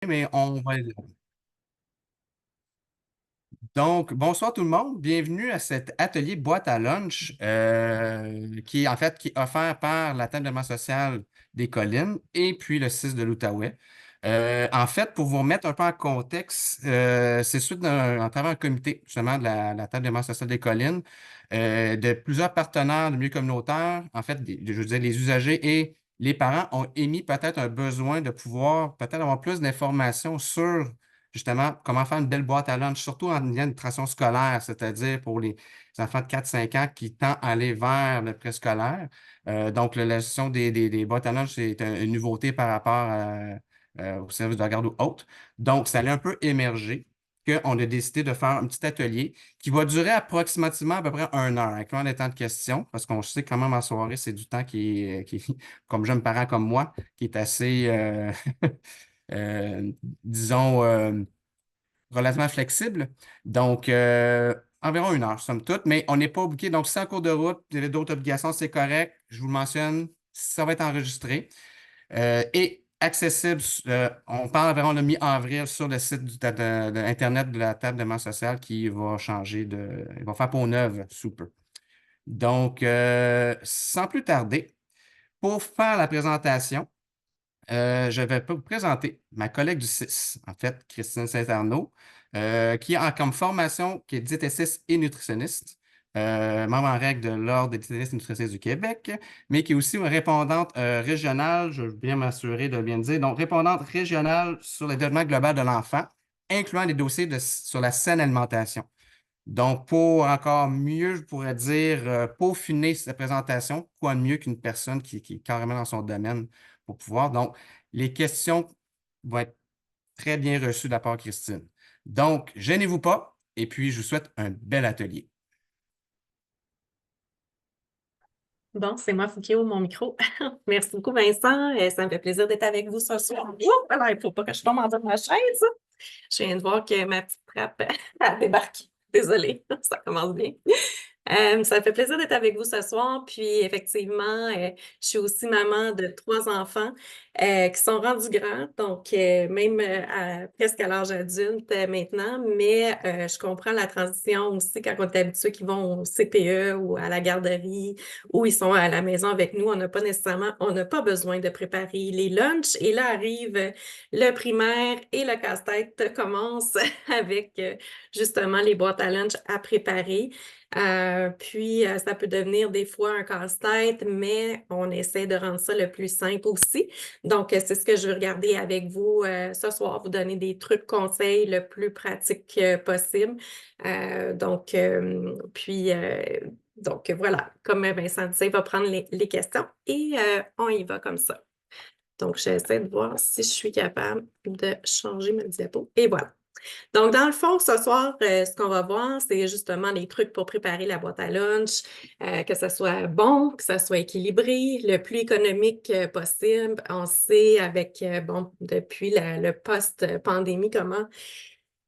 Mais on va. Donc, bonsoir tout le monde. Bienvenue à cet atelier boîte à lunch qui est en fait qui est offert par la Table sociale des Collines et puis le 6 de l'Outaouais. En fait, pour vous remettre un peu en contexte, c'est suite à travers un comité justement de la Table sociale des Collines, de plusieurs partenaires de milieu communautaire, en fait, je veux dire, les usagers et les parents ont émis peut-être un besoin de pouvoir peut-être avoir plus d'informations sur justement, comment faire une belle boîte à lunch, surtout en lien de nutrition scolaire, c'est-à-dire pour les enfants de 4-5 ans qui tendent à aller vers le préscolaire. Donc, la gestion des boîtes à lunch, c'est une nouveauté par rapport au service de garde ou autre. Donc, ça allait un peu émerger qu'on a décidé de faire un petit atelier qui va durer approximativement à peu près 1 heure, incluant les temps de questions, parce qu'on sait quand même en soirée, c'est du temps comme jeune parent comme moi, qui est assez, euh, disons, relativement flexible. Donc, environ 1 heure, somme toute, mais on n'est pas obligé. Donc, si c'est en cours de route, vous avez d'autres obligations, c'est correct. Je vous le mentionne, ça va être enregistré et accessible. On parle environ le mi-avril sur le site de Internet de la table de main sociale qui va changer il va faire peau neuve sous peu. Donc, sans plus tarder, pour faire la présentation, je vais vous présenter ma collègue du 6, en fait, Christine Saint-Arnaud, qui a comme formation, qui est diététicienne et nutritionniste, membre en règle de l'Ordre des diététistes et nutritionnistes du Québec, mais qui est aussi une répondante régionale, je veux bien m'assurer de bien le dire, donc répondante régionale sur le développement global de l'enfant, incluant les dossiers sur la saine alimentation. Donc, pour encore mieux, je pourrais dire, peaufiner cette présentation, quoi de mieux qu'une personne qui est carrément dans son domaine pour pouvoir. Donc, les questions vont être très bien reçues de la part de Christine. Donc, gênez-vous pas et puis je vous souhaite un bel atelier. Bon, c'est moi, Fouquet, mon micro. Merci beaucoup, Vincent. Ça me fait plaisir d'être avec vous ce soir. Ouh, alors, il ne faut pas que je tombe en bas de ma chaise. Je viens de voir que ma petite trappe a débarqué. Désolée, ça commence bien. Ça me fait plaisir d'être avec vous ce soir. Puis effectivement, je suis aussi maman de 3 enfants qui sont rendus grands, donc même presque à l'âge adulte maintenant, mais je comprends la transition aussi quand on est habitué qu'ils vont au CPE ou à la garderie ou ils sont à la maison avec nous. On n'a pas besoin de préparer les lunchs. Et là arrive le primaire et le casse-tête commence avec justement les boîtes à lunch à préparer. Puis, ça peut devenir des fois un casse-tête, mais on essaie de rendre ça le plus simple aussi. Donc, c'est ce que je veux regarder avec vous ce soir, vous donner des trucs, conseils le plus pratique possible. Donc, voilà, comme Vincent disait, il va prendre les questions et on y va comme ça. Donc, j'essaie de voir si je suis capable de changer ma diapo. Et voilà. Donc, dans le fond, ce soir, ce qu'on va voir, c'est justement les trucs pour préparer la boîte à lunch, que ce soit bon, que ce soit équilibré, le plus économique possible. On sait avec, bon, depuis le post-pandémie, comment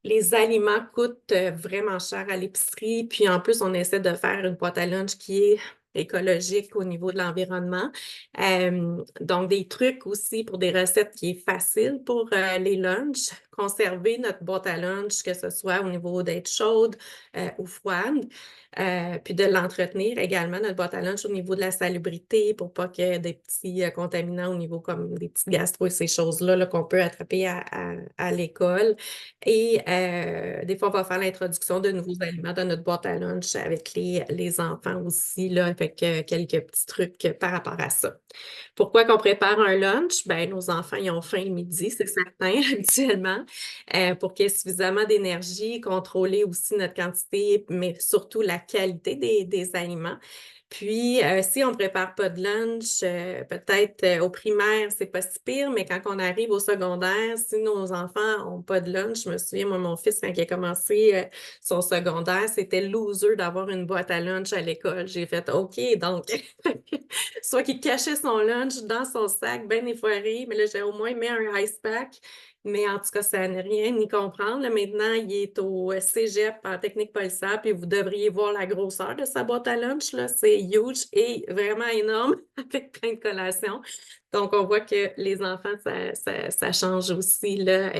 les aliments coûtent vraiment cher à l'épicerie. Puis en plus, on essaie de faire une boîte à lunch qui est écologique au niveau de l'environnement. Donc, des trucs aussi pour des recettes qui est facile pour les lunchs. Conserver notre boîte à lunch, que ce soit au niveau d'être chaude ou froide. Puis de l'entretenir également, notre boîte à lunch au niveau de la salubrité pour pas qu'il y ait des petits contaminants au niveau comme des petits gastro et ces choses-là là, qu'on peut attraper à l'école. Et des fois, on va faire l'introduction de nouveaux aliments dans notre boîte à lunch avec les enfants aussi, là, avec quelques petits trucs par rapport à ça. Pourquoi qu'on prépare un lunch? Ben, nos enfants, ils ont faim le midi, c'est certain, habituellement, pour qu'il y ait suffisamment d'énergie, contrôler aussi notre quantité, mais surtout la qualité des aliments. Puis, si on ne prépare pas de lunch, peut-être au primaire, c'est pas si pire, mais quand on arrive au secondaire, si nos enfants n'ont pas de lunch, je me souviens, moi, mon fils, quand il a commencé son secondaire, c'était loser d'avoir une boîte à lunch à l'école. J'ai fait OK, donc, soit qu'il cachait son lunch dans son sac, bien effoiré, mais là, j'ai au moins mis un ice pack Mais en tout cas, ça n'est rien ni comprendre. Là, maintenant, il est au cégep en technique policière, puis vous devriez voir la grosseur de sa boîte à lunch, là. C'est huge et vraiment énorme, avec plein de collations. Donc, on voit que les enfants, ça change aussi, là.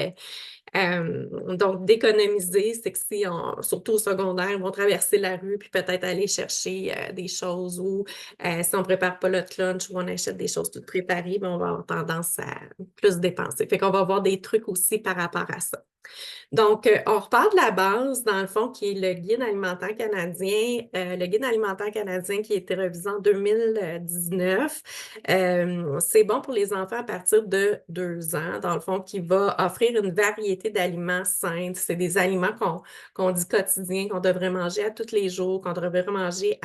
Donc, d'économiser, c'est que si, surtout au secondaire, ils vont traverser la rue puis peut-être aller chercher des choses ou si on ne prépare pas notre lunch ou on achète des choses toutes préparées, ben, on va avoir tendance à plus dépenser. Fait qu'on va avoir des trucs aussi par rapport à ça. Donc, on repart de la base, dans le fond, qui est le Guide alimentaire canadien. Le Guide alimentaire canadien qui a été révisé en 2019. C'est bon pour les enfants à partir de 2 ans, dans le fond, qui va offrir une variété d'aliments sains. C'est des aliments qu'on dit quotidiens, qu'on devrait manger à tous les jours, qu'on devrait manger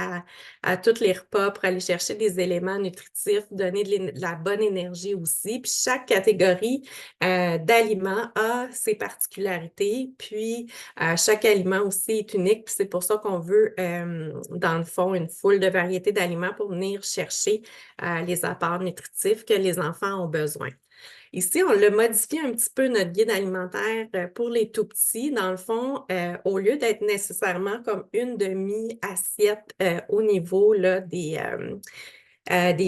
à tous les repas pour aller chercher des éléments nutritifs, donner de la bonne énergie aussi. Puis chaque catégorie d'aliments a ses particularités, puis chaque aliment aussi est unique, puis c'est pour ça qu'on veut, dans le fond, une foule de variétés d'aliments pour venir chercher les apports nutritifs que les enfants ont besoin. Ici, on l'a modifié un petit peu, notre guide alimentaire pour les tout-petits. Dans le fond, au lieu d'être nécessairement comme une demi-assiette au niveau là, des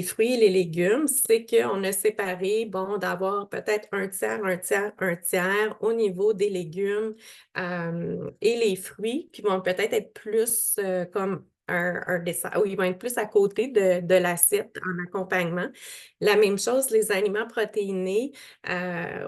fruits et les légumes, c'est qu'on a séparé, bon, d'avoir peut-être un tiers, un tiers, un tiers au niveau des légumes et les fruits qui vont peut-être être plus comme un dessert, ou ils vont être plus à côté de l'assiette en accompagnement. La même chose, les aliments protéinés,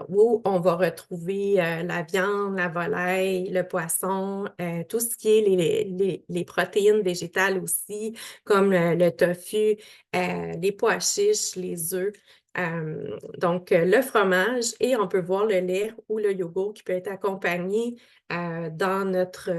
où on va retrouver la viande, la volaille, le poisson, tout ce qui est les protéines végétales aussi, comme le tofu, les pois chiches, les œufs. Donc, le fromage et on peut voir le lait ou le yogourt qui peut être accompagné dans notre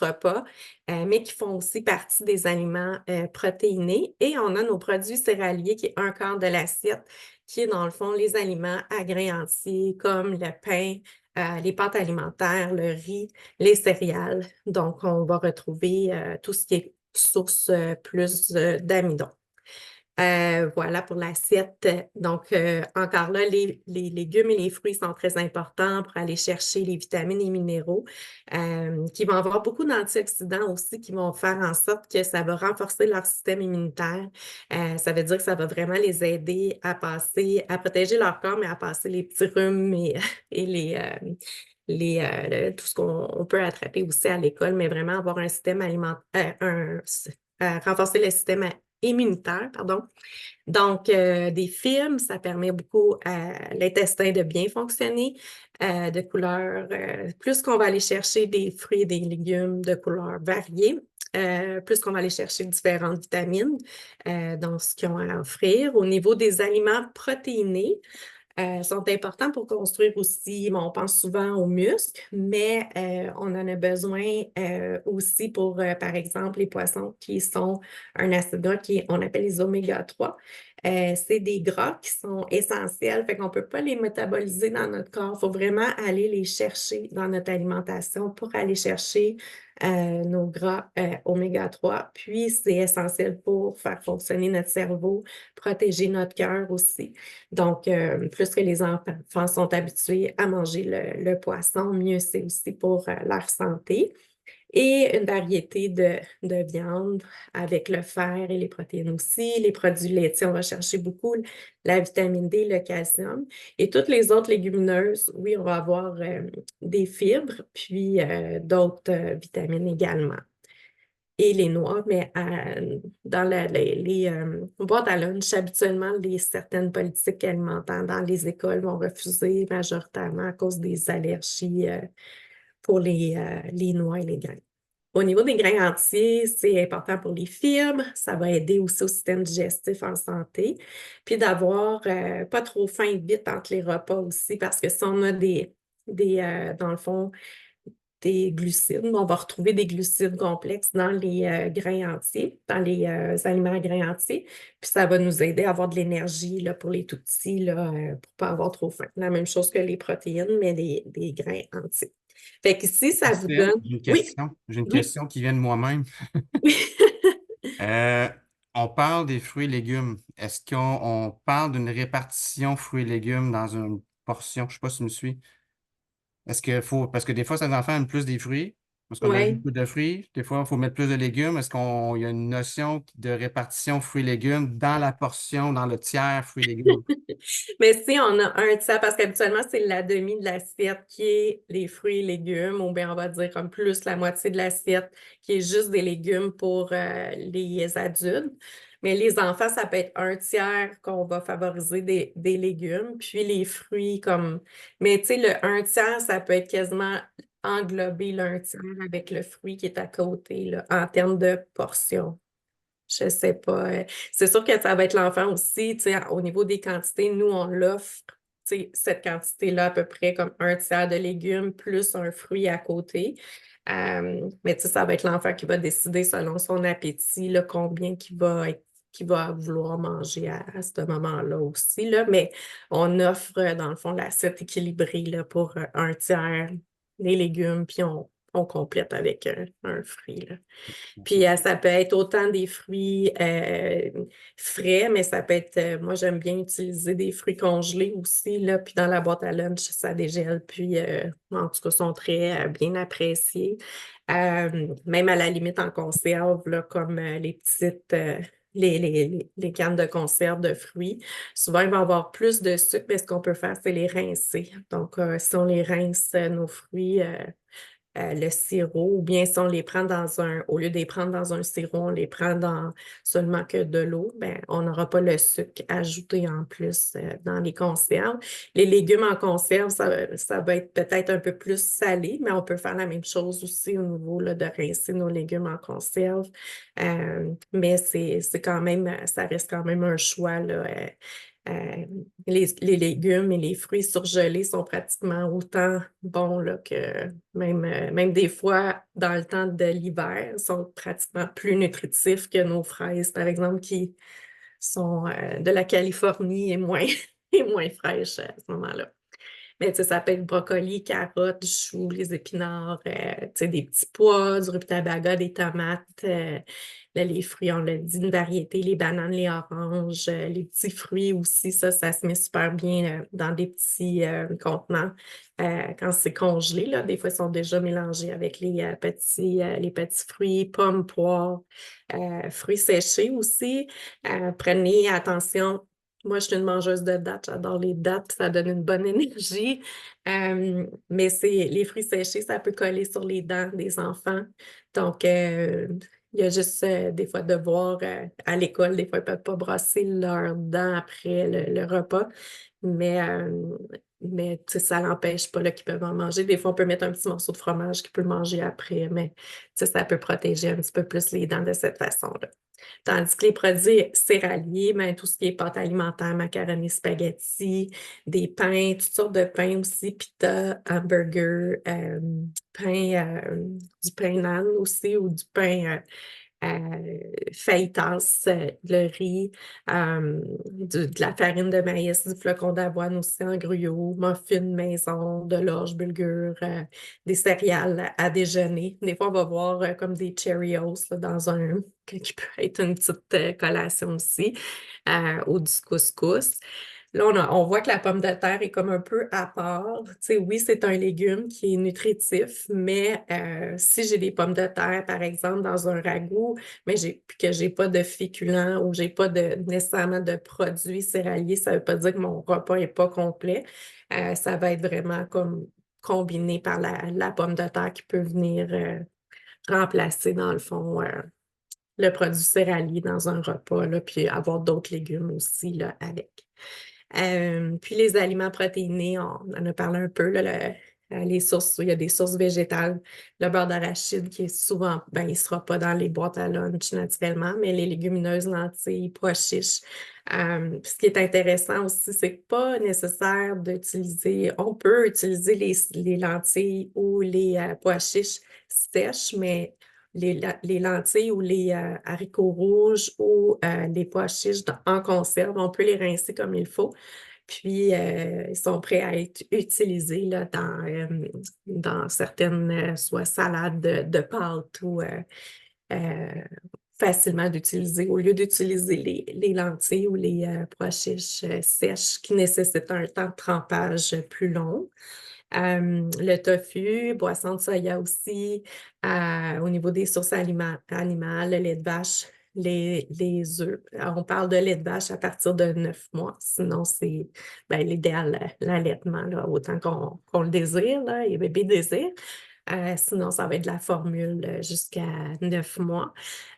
repas, mais qui font aussi partie des aliments protéinés. Et on a nos produits céréaliers qui est un quart de l'assiette, qui est dans le fond les aliments à grains entiers comme le pain, les pâtes alimentaires, le riz, les céréales. Donc, on va retrouver tout ce qui est source plus d'amidon. Voilà pour l'assiette. Donc, encore là, les légumes et les fruits sont très importants pour aller chercher les vitamines et minéraux qui vont avoir beaucoup d'antioxydants aussi qui vont faire en sorte que ça va renforcer leur système immunitaire. Ça veut dire que ça va vraiment les aider à passer, à protéger leur corps, mais à passer les petits rhumes et tout ce qu'on peut attraper aussi à l'école, mais vraiment avoir un système alimentaire, renforcer le système immunitaire, pardon. Donc, des fibres, ça permet beaucoup à l'intestin de bien fonctionner, de couleurs, plus qu'on va aller chercher des fruits et des légumes de couleurs variées, plus qu'on va aller chercher différentes vitamines dans ce qu'ils ont à offrir. Au niveau des aliments protéinés, sont importants pour construire aussi, bon, on pense souvent aux muscles, mais on en a besoin aussi pour, par exemple, les poissons qui sont un acide gras on appelle les oméga 3. C'est des gras qui sont essentiels, fait qu'on ne peut pas les métaboliser dans notre corps. Il faut vraiment aller les chercher dans notre alimentation pour aller chercher nos gras oméga 3. Puis, c'est essentiel pour faire fonctionner notre cerveau, protéger notre cœur aussi. Donc, plus que les enfants sont habitués à manger le poisson, mieux c'est aussi pour leur santé. Et une variété de viande avec le fer et les protéines aussi. Les produits laitiers, on va chercher beaucoup la vitamine D, le calcium. Et toutes les autres légumineuses, oui, on va avoir des fibres, puis d'autres vitamines également. Et les noix, mais dans les boîtes à lunch, habituellement, certaines politiques alimentaires dans les écoles vont refuser majoritairement à cause des allergies pour les noix et les grains. Au niveau des grains entiers, c'est important pour les fibres. Ça va aider aussi au système digestif en santé. Puis d'avoir pas trop faim vite entre les repas aussi, parce que si on a dans le fond, des glucides, on va retrouver des glucides complexes dans les grains entiers, dans les aliments à grains entiers. Puis ça va nous aider à avoir de l'énergie là, pour les tout-petits, là, pour ne pas avoir trop faim. La même chose que les protéines, mais des grains entiers. Fait qu'ici, ça vous Christine, donne... j'ai une Oui, question. J'ai une oui. question qui vient de moi-même. Euh, on parle des fruits et légumes. Est-ce qu'on parle d'une répartition fruits et légumes dans une portion. Je ne sais pas si tu me suis. Est-ce qu'il faut, parce que des fois, certains enfants aiment plus des fruits, parce qu'on met Oui. beaucoup de fruits. Des fois, il faut mettre plus de légumes. Est-ce qu'il y a une notion de répartition fruits-légumes dans la portion, dans le tiers fruits-légumes? Mais si on a un tiers, parce qu'habituellement, c'est la demi de l'assiette qui est les fruits et légumes, ou bien on va dire comme plus la moitié de l'assiette qui est juste des légumes pour les adultes. Mais les enfants, ça peut être un tiers qu'on va favoriser des légumes, puis les fruits comme... Mais tu sais, le un tiers, ça peut être quasiment englobé le un tiers avec le fruit qui est à côté, là, en termes de portions. Je sais pas. C'est sûr que ça va être l'enfant aussi, tu sais, au niveau des quantités, nous, on l'offre, tu sais, cette quantité-là, à peu près comme un tiers de légumes plus un fruit à côté. Mais tu sais, ça va être l'enfant qui va décider selon son appétit, là, combien qu'il va vouloir manger à ce moment-là aussi, là. Mais on offre, dans le fond, l'assiette équilibrée, là, pour un tiers des légumes, puis on complète avec un fruit, là. Puis ça peut être autant des fruits frais, mais ça peut être, moi j'aime bien utiliser des fruits congelés aussi, là, puis dans la boîte à lunch, ça dégèle, puis en tout cas, sont très bien appréciés. Même à la limite en conserve, là, comme les petites, les cannes de conserve de fruits. Souvent, il va y avoir plus de sucre, mais ce qu'on peut faire, c'est les rincer. Donc, si on les rince, nos fruits, le sirop, ou bien si on les prend au lieu de les prendre dans un sirop, on les prend dans seulement que de l'eau, ben, on n'aura pas le sucre ajouté en plus dans les conserves. Les légumes en conserve, ça va être peut-être un peu plus salé, mais on peut faire la même chose aussi au niveau là, de rincer nos légumes en conserve. Mais c'est quand même, ça reste quand même un choix là, euh, les légumes et les fruits surgelés sont pratiquement autant bons là, que même des fois, dans le temps de l'hiver, sont pratiquement plus nutritifs que nos fraises, par exemple, qui sont de la Californie et moins, et moins fraîches à ce moment-là. Mais tu sais, ça peut être brocoli, carottes, choux, les épinards, tu sais, des petits pois, du rutabaga, des tomates. Là, les fruits, on l'a dit, une variété, les bananes, les oranges, les petits fruits aussi, ça se met super bien dans des petits contenants. Quand c'est congelé, là, des fois, ils sont déjà mélangés avec les petits fruits, pommes, poires, fruits séchés aussi. Prenez attention. Moi, je suis une mangeuse de dattes. J'adore les dattes. Ça donne une bonne énergie. Mais les fruits séchés, ça peut coller sur les dents des enfants. Donc, il y a juste des fois de voir à l'école, des fois, ils ne peuvent pas brosser leurs dents après le repas. Mais tu sais, ça n'empêche pas là, qu'ils peuvent en manger. Des fois, on peut mettre un petit morceau de fromage qu'ils peuvent manger après, mais tu sais, ça peut protéger un petit peu plus les dents de cette façon-là. Tandis que les produits céréaliers, ben, tout ce qui est pâte alimentaire, macaroni, spaghetti, des pains, toutes sortes de pains aussi, pita, hamburger, du pain naan aussi ou du pain fajitas, le riz, de la farine de maïs, du flocon d'avoine aussi en gruau, muffins maison, de l'orge bulgur, des céréales à déjeuner. Des fois, on va voir comme des Cheerios là, dans qui peut être une petite collation aussi, ou du couscous. Là, on voit que la pomme de terre est comme un peu à part. Tu sais, oui, c'est un légume qui est nutritif, mais si j'ai des pommes de terre, par exemple, dans un ragoût, mais que j'ai pas de féculents ou j'ai pas nécessairement de produits céréaliers, ça veut pas dire que mon repas est pas complet. Ça va être vraiment comme combiné par la pomme de terre qui peut venir remplacer, dans le fond, le produit céréalier dans un repas, là, puis avoir d'autres légumes aussi là, avec. Puis les aliments protéinés, on en a parlé un peu, là, les sources, il y a des sources végétales, le beurre d'arachide qui est souvent, ben, il ne sera pas dans les boîtes à lunch naturellement, mais les légumineuses, lentilles, pois chiches. Puis ce qui est intéressant aussi, c'est pas nécessaire d'utiliser, on peut utiliser les lentilles ou les pois chiches sèches, mais les lentilles ou les haricots rouges ou les pois chiches en conserve, on peut les rincer comme il faut. Puis, ils sont prêts à être utilisés là, dans certaines soit salades de pâtes ou facilement d'utiliser au lieu d'utiliser les lentilles ou les pois chiches sèches qui nécessitent un temps de trempage plus long. Le tofu, boisson de soya aussi, au niveau des sources animales, le lait de vache, les œufs. Alors, on parle de lait de vache à partir de 9 mois. Sinon, c'est l'idéal, l'allaitement, là, autant qu'on le désire, là, et bébé désire. Sinon, ça va être de la formule jusqu'à 9 mois.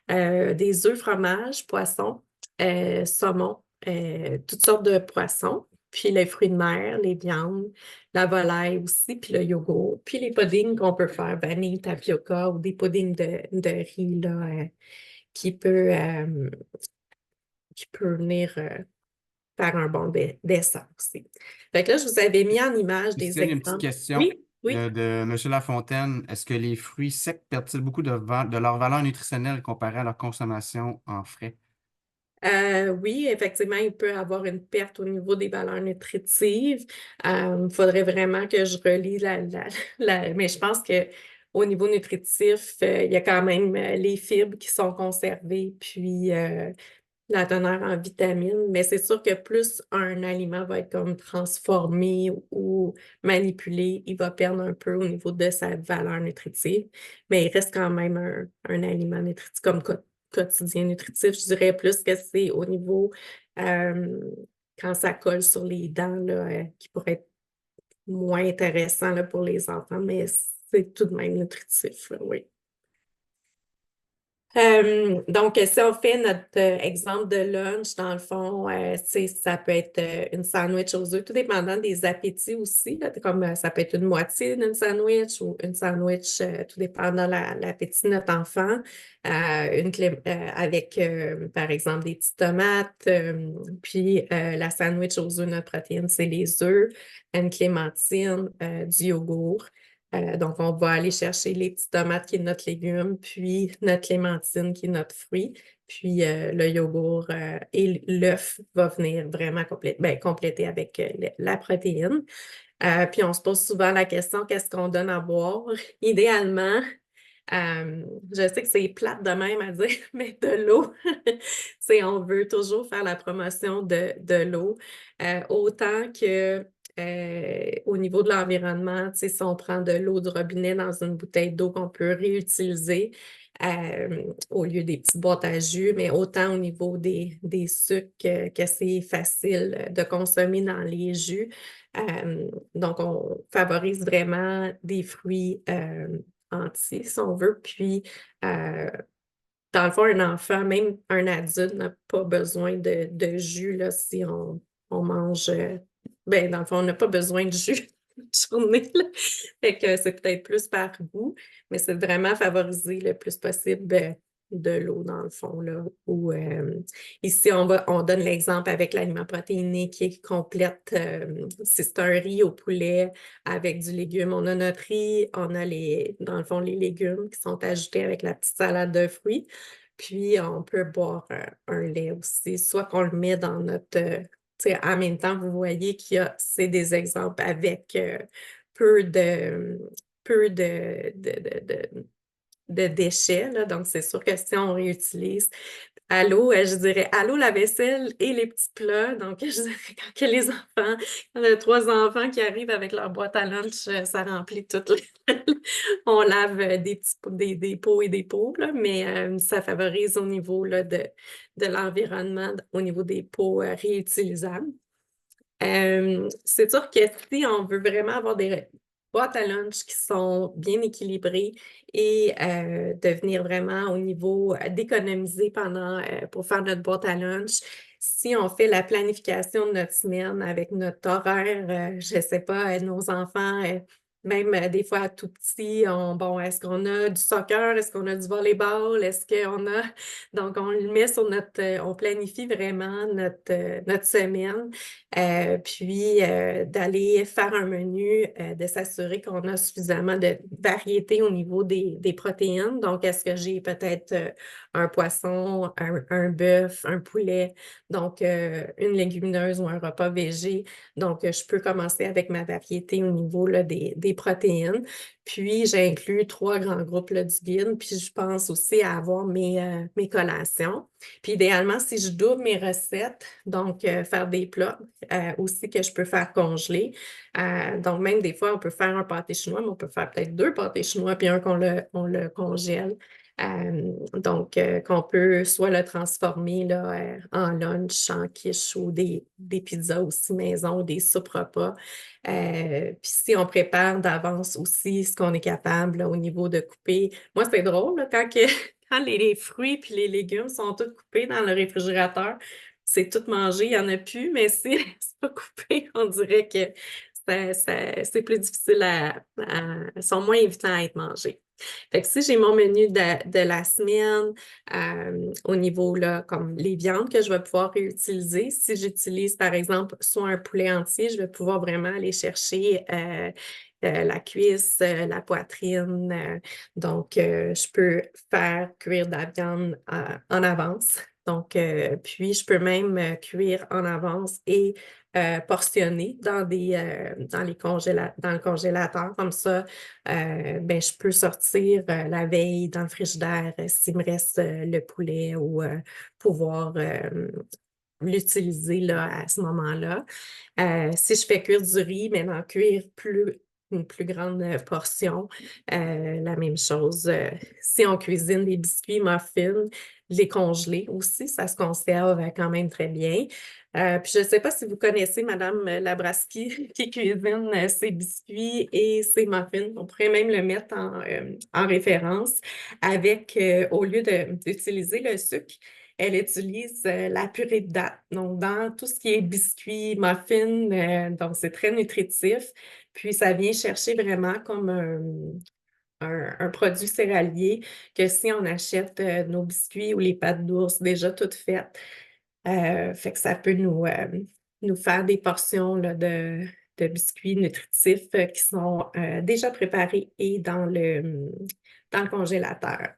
Des œufs, fromage, poisson, saumon, toutes sortes de poissons, puis les fruits de mer, les viandes, la volaille aussi, puis le yogourt, puis les puddings qu'on peut faire, vanille, tapioca ou des puddings de riz là, qui peut, euh, qui peut venir faire un bon dessert aussi. Fait que là, je vous avais mis en image des Christine, une petite exemples. question Oui, oui. de M. Lafontaine. Est-ce que les fruits secs perdent-ils beaucoup de leur valeur nutritionnelle comparée à leur consommation en frais? Oui, effectivement, il peut avoir une perte au niveau des valeurs nutritives. Il faudrait vraiment que je relis mais je pense que au niveau nutritif, il y a quand même les fibres qui sont conservées, puis la teneur en vitamines. Mais c'est sûr que plus un aliment va être comme transformé ou manipulé, il va perdre un peu au niveau de sa valeur nutritive. Mais il reste quand même un aliment nutritif comme quotidien nutritif. Je dirais plus que c'est au niveau euh, quand ça colle sur les dents là, qui pourrait être moins intéressant là, pour les enfants, mais c'est tout de même nutritif, là, oui. Donc, si on fait notre exemple de lunch, dans le fond, ça peut être une sandwich aux œufs, tout dépendant des appétits aussi, là, comme ça peut être une moitié d'une sandwich ou une sandwich, tout dépendant l'appétit de notre enfant, avec, par exemple, des petites tomates, puis la sandwich aux œufs, notre protéine, c'est les œufs, une clémentine, du yogourt. Donc, on va aller chercher les petites tomates qui est notre légume, puis notre clémentine qui est notre fruit, puis le yogourt et l'œuf va venir vraiment compléter avec la protéine. Puis on se pose souvent la question, qu'est-ce qu'on donne à boire? Idéalement, je sais que c'est plate de même à dire, mais de l'eau. On veut toujours faire la promotion de l'eau, autant que au niveau de l'environnement, si on prend de l'eau du robinet dans une bouteille d'eau qu'on peut réutiliser au lieu des petites boîtes à jus, mais autant au niveau des sucres que c'est facile de consommer dans les jus. Donc, on favorise vraiment des fruits entiers, si on veut. Puis, dans le fond, un enfant, même un adulte, n'a pas besoin de jus là, si on mange. Dans le fond, on n'a pas besoin de jus toute la journée, là. Fait que c'est peut-être plus par goût, mais c'est vraiment favoriser le plus possible de l'eau, dans le fond, là. Ici, on donne l'exemple avec l'aliment protéiné qui est complète. Si c'est un riz au poulet avec du légume, on a notre riz, on a dans le fond, les légumes qui sont ajoutés avec la petite salade de fruits. Puis, on peut boire un lait aussi, soit qu'on le met dans notre en même temps, vous voyez c'est des exemples avec peu de, peu de déchets, là. Donc, c'est sûr que si on réutilise à l'eau, je dirais à l'eau, la vaisselle et les petits plats. Donc, je dirais quand que les enfants, quand on a 3 enfants qui arrivent avec leur boîte à lunch, ça remplit toutes On lave des pots et des pots, là, mais ça favorise au niveau là, de l'environnement, au niveau des pots réutilisables. C'est sûr que si on veut vraiment avoir des boîtes à lunch qui sont bien équilibrées et devenir vraiment au niveau d'économiser pour faire notre boîte à lunch, si on fait la planification de notre semaine avec notre horaire, je ne sais pas, nos enfants, même des fois tout petits, est-ce qu'on a du soccer, est-ce qu'on a du volleyball, est-ce qu'on a... Donc, on le met sur on planifie vraiment notre semaine. Puis d'aller faire un menu, de s'assurer qu'on a suffisamment de variété au niveau des protéines. Donc, est-ce que j'ai peut-être un poisson, un bœuf, un poulet, donc une légumineuse ou un repas végé. Donc, je peux commencer avec ma variété au niveau là, des des protéines. Puis, j'inclus 3 grands groupes là, du guide. Puis, je pense aussi à avoir mes collations. Puis, idéalement, si je double mes recettes, donc faire des plats aussi que je peux faire congeler. Donc, même des fois, on peut faire un pâté chinois, mais on peut faire peut-être 2 pâtés chinois, puis un on le congèle. Donc, qu'on peut soit le transformer là, en lunch, en quiche ou des pizzas aussi maison, des soupes repas. Puis si on prépare d'avance aussi ce qu'on est capable là, au niveau de couper. Moi, c'est drôle là, quand les fruits puis les légumes sont tous coupés dans le réfrigérateur, c'est tout mangé, il n'y en a plus, mais si c'est pas coupé, on dirait que c'est plus difficile sont moins évidents à être mangés. Fait que si j'ai mon menu de la semaine, au niveau, là, comme les viandes que je vais pouvoir réutiliser, si j'utilise, par exemple, soit un poulet entier, je vais pouvoir vraiment aller chercher la cuisse, la poitrine. Donc, je peux faire cuire de la viande en avance. Donc, puis je peux même cuire en avance et portionner dans dans le congélateur. Comme ça, ben, je peux sortir la veille dans le frigidaire s'il me reste le poulet ou pouvoir l'utiliser là, à ce moment-là. Si je fais cuire du riz, mais d'en cuire une plus grande portion, la même chose. Si on cuisine des biscuits, muffins, les congeler aussi, ça se conserve quand même très bien. Puis je ne sais pas si vous connaissez Madame Labraski qui cuisine ses biscuits et ses muffins. On pourrait même le mettre en référence avec, au lieu d'utiliser le sucre, elle utilise la purée de date. Donc, dans tout ce qui est biscuits, muffins, donc c'est très nutritif. Puis, ça vient chercher vraiment comme un produit céréalier que si on achète nos biscuits ou les pâtes d'ours déjà toutes faites, fait que ça peut nous faire des portions là, de biscuits nutritifs qui sont déjà préparés et dans le congélateur.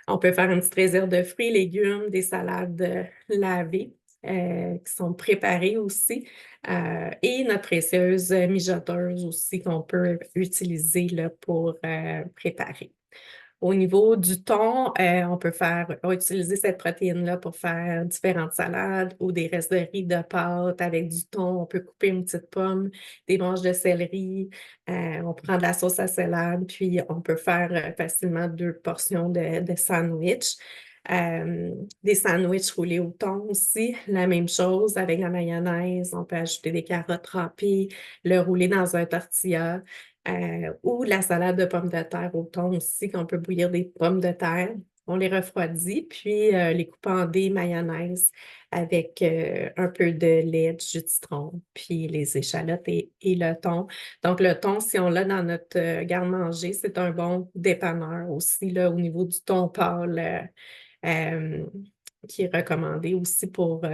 On peut faire une petite réserve de fruits, légumes, des salades lavées qui sont préparées aussi. Et notre précieuse mijoteuse aussi qu'on peut utiliser là, pour préparer. Au niveau du thon, on va utiliser cette protéine-là pour faire différentes salades ou des restes de riz de pâte avec du thon. On peut couper une petite pomme, des branches de céleri. On prend de la sauce à salade, puis on peut faire facilement 2 portions de sandwich. Des sandwichs roulés au thon aussi, la même chose avec la mayonnaise. On peut ajouter des carottes râpées, le rouler dans un tortilla. Ou la salade de pommes de terre au thon aussi, qu'on peut bouillir des pommes de terre. On les refroidit, puis les coupe en dés mayonnaise avec un peu de lait, du jus de citron, puis les échalotes et le thon. Donc, le thon, si on l'a dans notre garde-manger, c'est un bon dépanneur aussi, là, au niveau du thon pâle, euh, qui est recommandé aussi pour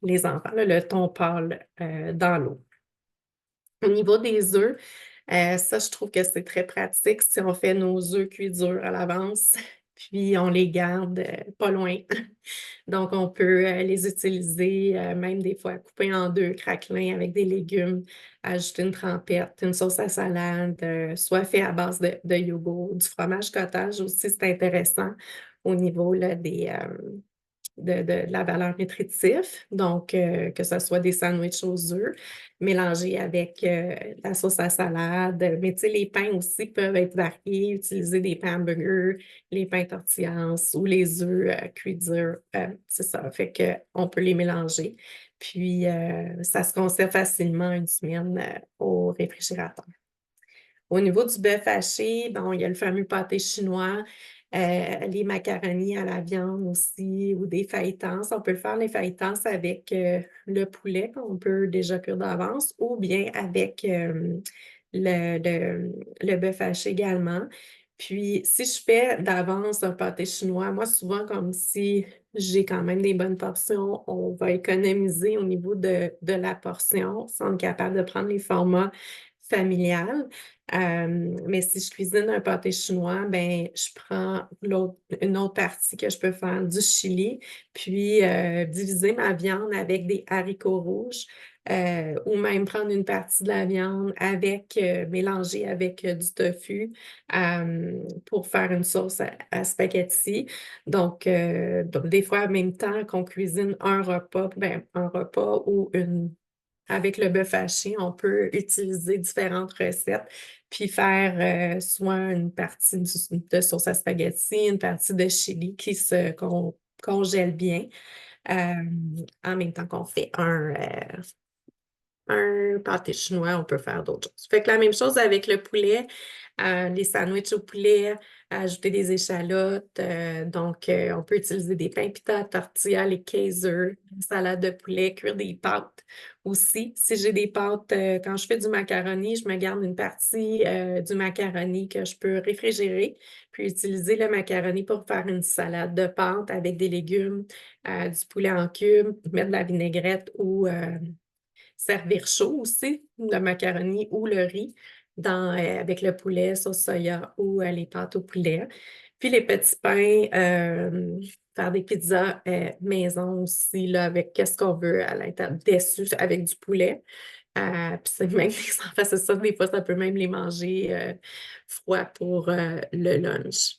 les enfants, là, le thon pâle dans l'eau. Au niveau des œufs, ça, je trouve que c'est très pratique si on fait nos œufs cuits durs à l'avance, puis on les garde pas loin. Donc, on peut les utiliser, même des fois coupés en 2, craquelins avec des légumes, ajouter une trempette, une sauce à salade, soit fait à base de yogourt, du fromage cottage aussi, c'est intéressant au niveau là, de la valeur nutritive, donc que ce soit des sandwichs aux œufs mélangés avec la sauce à salade. Mais tu sais, les pains aussi peuvent être variés, utiliser des pains hamburgers, les pains tortillas ou les œufs cuits durs. C'est ça, fait qu'on peut les mélanger. Puis, ça se conserve facilement une semaine au réfrigérateur. Au niveau du bœuf haché, bon, il y a le fameux pâté chinois, les macaronis à la viande aussi, ou des fajitas. On peut faire les fajitas avec le poulet qu'on peut déjà cuire d'avance, ou bien avec le bœuf haché également. Puis, si je fais d'avance un pâté chinois, moi, souvent, comme si j'ai quand même des bonnes portions, on va économiser au niveau de la portion, si on est capable de prendre les formats familiales. Mais si je cuisine un pâté chinois, ben, je prends une autre partie que je peux faire du chili, puis diviser ma viande avec des haricots rouges, ou même prendre une partie de la viande avec, mélanger avec du tofu pour faire une sauce à spaghetti. Donc, des fois, en même temps qu'on cuisine un repas ou avec le bœuf haché, on peut utiliser différentes recettes, puis faire soit une partie de sauce à spaghetti, une partie de chili qu'on congèle bien, euh, en même temps qu'on fait un pâté chinois, on peut faire d'autres choses. Fait que la même chose avec le poulet, les sandwichs au poulet, ajouter des échalotes. On peut utiliser des pains pita, tortillas, les Kaiser, une salade de poulet, cuire des pâtes aussi. Si j'ai des pâtes, quand je fais du macaroni, je me garde une partie du macaroni que je peux réfrigérer, puis utiliser le macaroni pour faire une salade de pâtes avec des légumes, du poulet en cubes, mettre de la vinaigrette ou servir chaud aussi, le macaroni ou le riz avec le poulet, sauce soya ou les pâtes au poulet. Puis les petits pains, faire des pizzas maison aussi, là, avec qu'est-ce qu'on veut à l'intérieur, dessus avec du poulet. Puis c'est même les enfants, c'est ça, des fois, ça peut même les manger froid pour le lunch.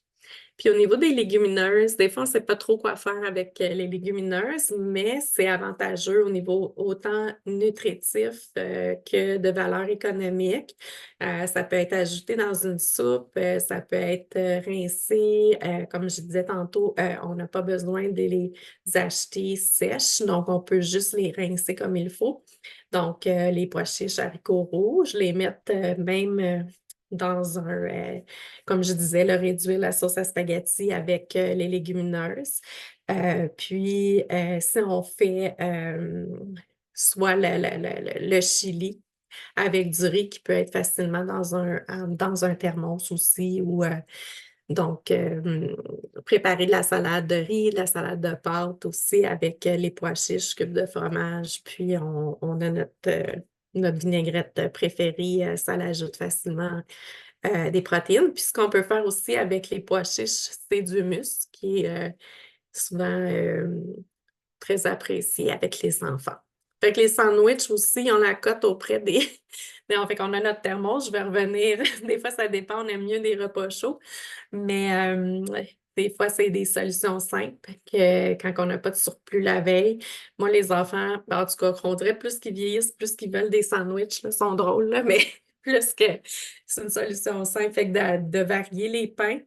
Puis au niveau des légumineuses, des fois, on ne sait pas trop quoi faire avec les légumineuses, mais c'est avantageux au niveau autant nutritif que de valeur économique. Ça peut être ajouté dans une soupe, ça peut être rincé. Comme je disais tantôt, on n'a pas besoin de les acheter sèches, donc on peut juste les rincer comme il faut. Donc, les pois chiches, haricots rouges, les mettre même dans comme je disais, le réduire la sauce à spaghetti avec les légumineuses. Puis, si on fait soit le chili avec du riz qui peut être facilement dans un thermos aussi, préparer de la salade de riz, de la salade de pâtes aussi avec les pois chiches, cubes de fromage, puis on a notre vinaigrette préférée, ça l'ajoute facilement des protéines. Puis ce qu'on peut faire aussi avec les pois chiches, c'est du hummus qui est souvent très apprécié avec les enfants. Fait que les sandwichs aussi, on la cote auprès des... Mais en fait, on a notre thermos, je vais revenir. Des fois, ça dépend, on aime mieux des repas chauds. Mais des fois, c'est des solutions simples que quand on n'a pas de surplus la veille. Moi, les enfants, ben, en tout cas, on dirait plus qu'ils vieillissent, plus qu'ils veulent des sandwichs, là, sont drôles, là, mais plus que c'est une solution simple. Fait que de varier les pains,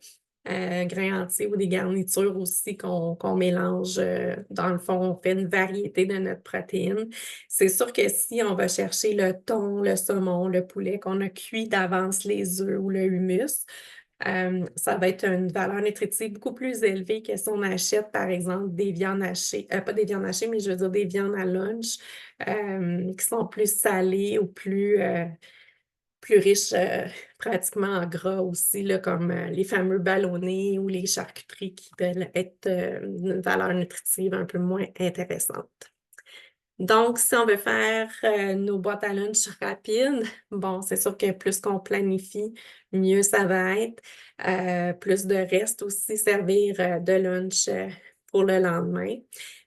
grains entiers ou des garnitures aussi qu'on mélange. Dans le fond, on fait une variété de notre protéine. C'est sûr que si on va chercher le thon, le saumon, le poulet, qu'on a cuit d'avance les œufs ou le hummus, ça va être une valeur nutritive beaucoup plus élevée que si on achète, par exemple, des viandes hachées, pas des viandes hachées, mais je veux dire des viandes à lunch qui sont plus salées ou plus riches pratiquement en gras aussi, là, comme les fameux ballonnés ou les charcuteries qui peuvent être d'une valeur nutritive un peu moins intéressante. Donc, si on veut faire nos boîtes à lunch rapides, bon, c'est sûr que plus qu'on planifie, mieux ça va être. Plus de reste aussi, servir de lunch pour le lendemain.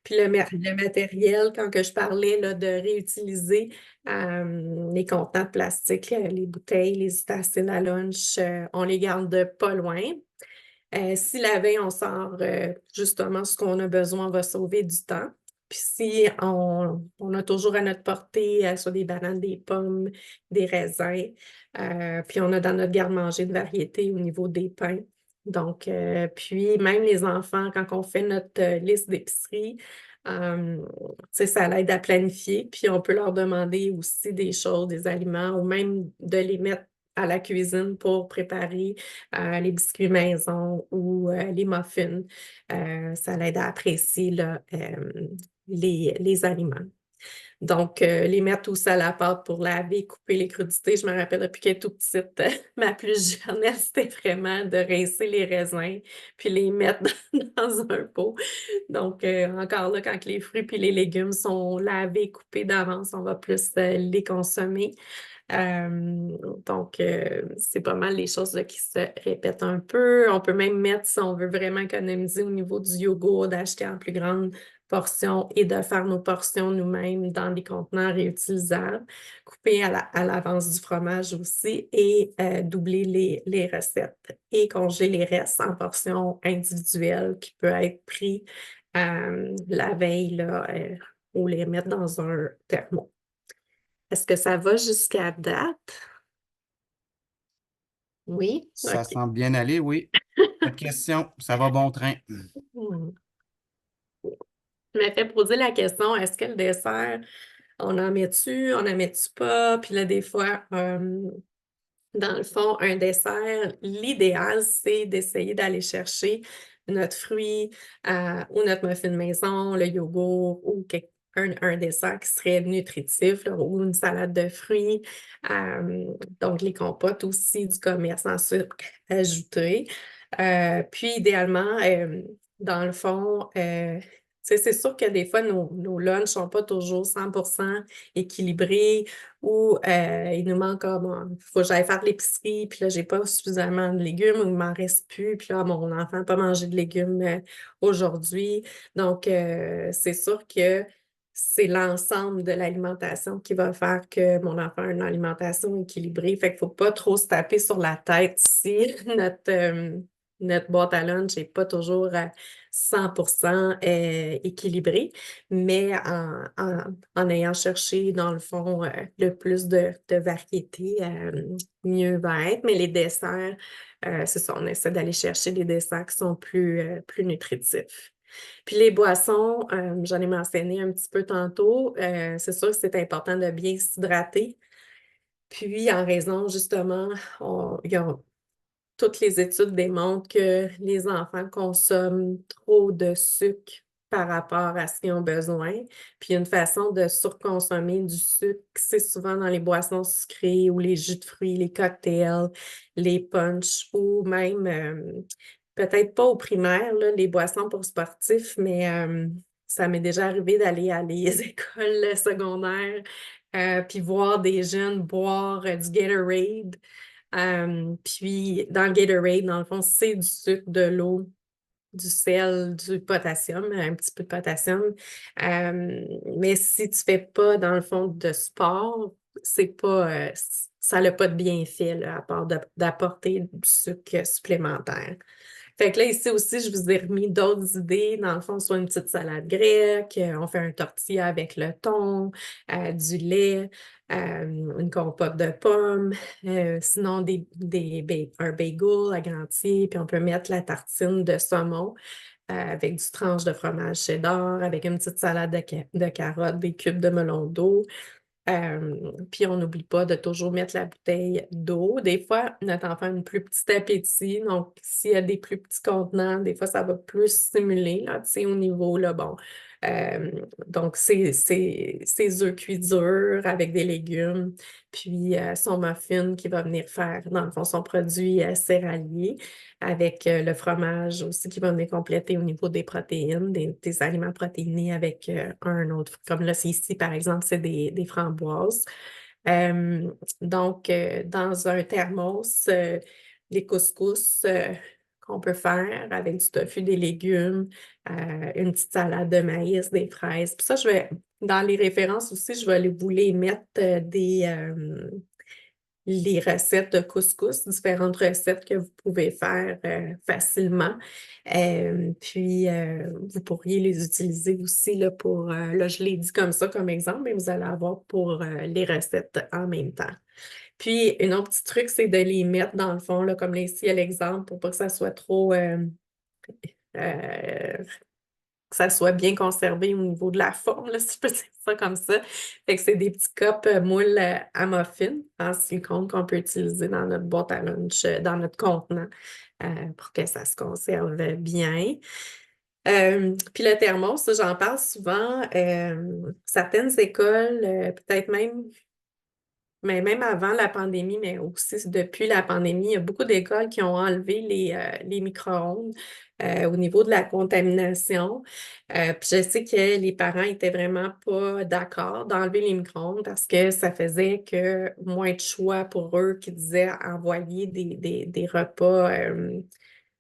Puis le matériel, quand que je parlais là, de réutiliser les contenants de plastique, les bouteilles, les ustensiles à lunch, on les garde pas loin. Si la veille, on sort justement ce qu'on a besoin, on va sauver du temps. Puis si on a toujours à notre portée soit des bananes, des pommes, des raisins, puis on a dans notre garde-manger de variété au niveau des pains. Donc, puis même les enfants, quand on fait notre liste d'épicerie, ça l'aide à planifier. Puis on peut leur demander aussi des choses, des aliments, ou même de les mettre à la cuisine pour préparer les biscuits maison ou les muffins. Ça l'aide à apprécier là, les aliments. Donc, les mettre aussi à la pâte pour laver, couper les crudités. Je me rappelle depuis qu'elle est toute petite, ma plus jeune, c'était vraiment de rincer les raisins puis les mettre dans un pot. Donc, encore là, quand les fruits puis les légumes sont lavés, coupés d'avance, on va plus les consommer. C'est pas mal les choses là, qui se répètent un peu. On peut même mettre, si on veut vraiment économiser au niveau du yogourt, d'acheter en plus grande portion et de faire nos portions nous-mêmes dans des contenants réutilisables, couper à l'avance du fromage aussi et doubler les recettes et congeler les restes en portions individuelles qui peuvent être pris la veille là, ou les mettre dans un thermo. Est-ce que ça va jusqu'à date? Oui? Ça OK. semble bien aller, oui. Pas de question, ça va bon train. Hmm. Je m'ai fait poser la question, est-ce que le dessert, on en met-tu, on n'en met-tu pas? Puis là, des fois, dans le fond, un dessert, l'idéal, c'est d'essayer d'aller chercher notre fruit ou notre muffin maison, le yogourt ou un dessert qui serait nutritif là, ou une salade de fruits. Donc, les compotes aussi du commerce en sucre ajouté. Puis, idéalement, dans le fond, c'est sûr que des fois, nos lunchs ne sont pas toujours 100% équilibrés ou il nous manque comme, il faut que j'aille faire de l'épicerie, puis là, j'ai pas suffisamment de légumes ou il m'en reste plus, puis là, mon enfant n'a pas mangé de légumes aujourd'hui. Donc, c'est sûr que c'est l'ensemble de l'alimentation qui va faire que mon enfant a une alimentation équilibrée. Fait qu'il ne faut pas trop se taper sur la tête si notre boîte à lunch n'est pas toujours à 100% équilibrée, mais en ayant cherché, dans le fond, le plus de variétés, mieux va être. Mais les desserts, c'est ça, on essaie d'aller chercher des desserts qui sont plus nutritifs. Puis les boissons, j'en ai mentionné un petit peu tantôt. C'est sûr que c'est important de bien s'hydrater. Puis, en raison, justement, toutes les études démontrent que les enfants consomment trop de sucre par rapport à ce qu'ils ont besoin. Puis, une façon de surconsommer du sucre, c'est souvent dans les boissons sucrées ou les jus de fruits, les cocktails, les punchs ou même, peut-être pas au primaire, là, les boissons pour sportifs, mais ça m'est déjà arrivé d'aller à les écoles secondaires puis voir des jeunes boire du Gatorade. Puis dans le Gatorade, dans le fond, c'est du sucre, de l'eau, du sel, du potassium, un petit peu de potassium. Mais si tu fais pas, dans le fond, de sport, c'est pas, ça n'a pas de bienfait, là, à part d'apporter du sucre supplémentaire. Fait que là, ici aussi, je vous ai remis d'autres idées. Dans le fond, soit une petite salade grecque, on fait un tortilla avec le thon, du lait, une compote de pommes, sinon un bagel agrandi, puis on peut mettre la tartine de saumon avec du tranche de fromage cheddar, avec une petite salade de carottes, des cubes de melon d'eau. Puis on n'oublie pas de toujours mettre la bouteille d'eau. Des fois, notre enfant a un plus petit appétit, donc s'il y a des plus petits contenants, des fois, ça va plus stimuler, là, tu sais, au niveau, là, bon. Euh, donc, ses œufs cuits durs avec des légumes, puis son muffin qui va venir faire, dans le fond, son produit céréalier avec le fromage aussi qui va venir compléter au niveau des protéines, des aliments protéinés avec un autre. Comme là, c'est ici, par exemple, c'est des framboises. Donc, dans un thermos, les couscous qu'on peut faire avec du tofu, des légumes, une petite salade de maïs, des fraises. Puis ça, dans les références aussi, je vais vous les mettre les recettes de couscous, différentes recettes que vous pouvez faire facilement. Vous pourriez les utiliser aussi là, là, je l'ai dit comme ça comme exemple, mais vous allez avoir pour les recettes en même temps. Puis, un autre petit truc, c'est de les mettre dans le fond, là, comme là, ici, à l'exemple, pour pas que ça soit trop euh, que ça soit bien conservé au niveau de la forme, là, si je peux dire ça comme ça. Fait que c'est des petits cups moules à muffins en silicone qu'on peut utiliser dans notre boîte à lunch, dans notre contenant, pour que ça se conserve bien. Puis le thermos, ça, j'en parle souvent. Certaines écoles, peut-être même Mais même avant la pandémie, mais aussi depuis la pandémie, il y a beaucoup d'écoles qui ont enlevé les micro-ondes au niveau de la contamination. Puis je sais que les parents étaient vraiment pas d'accord d'enlever les micro-ondes parce que ça faisait que moins de choix pour eux qui disaient envoyer des repas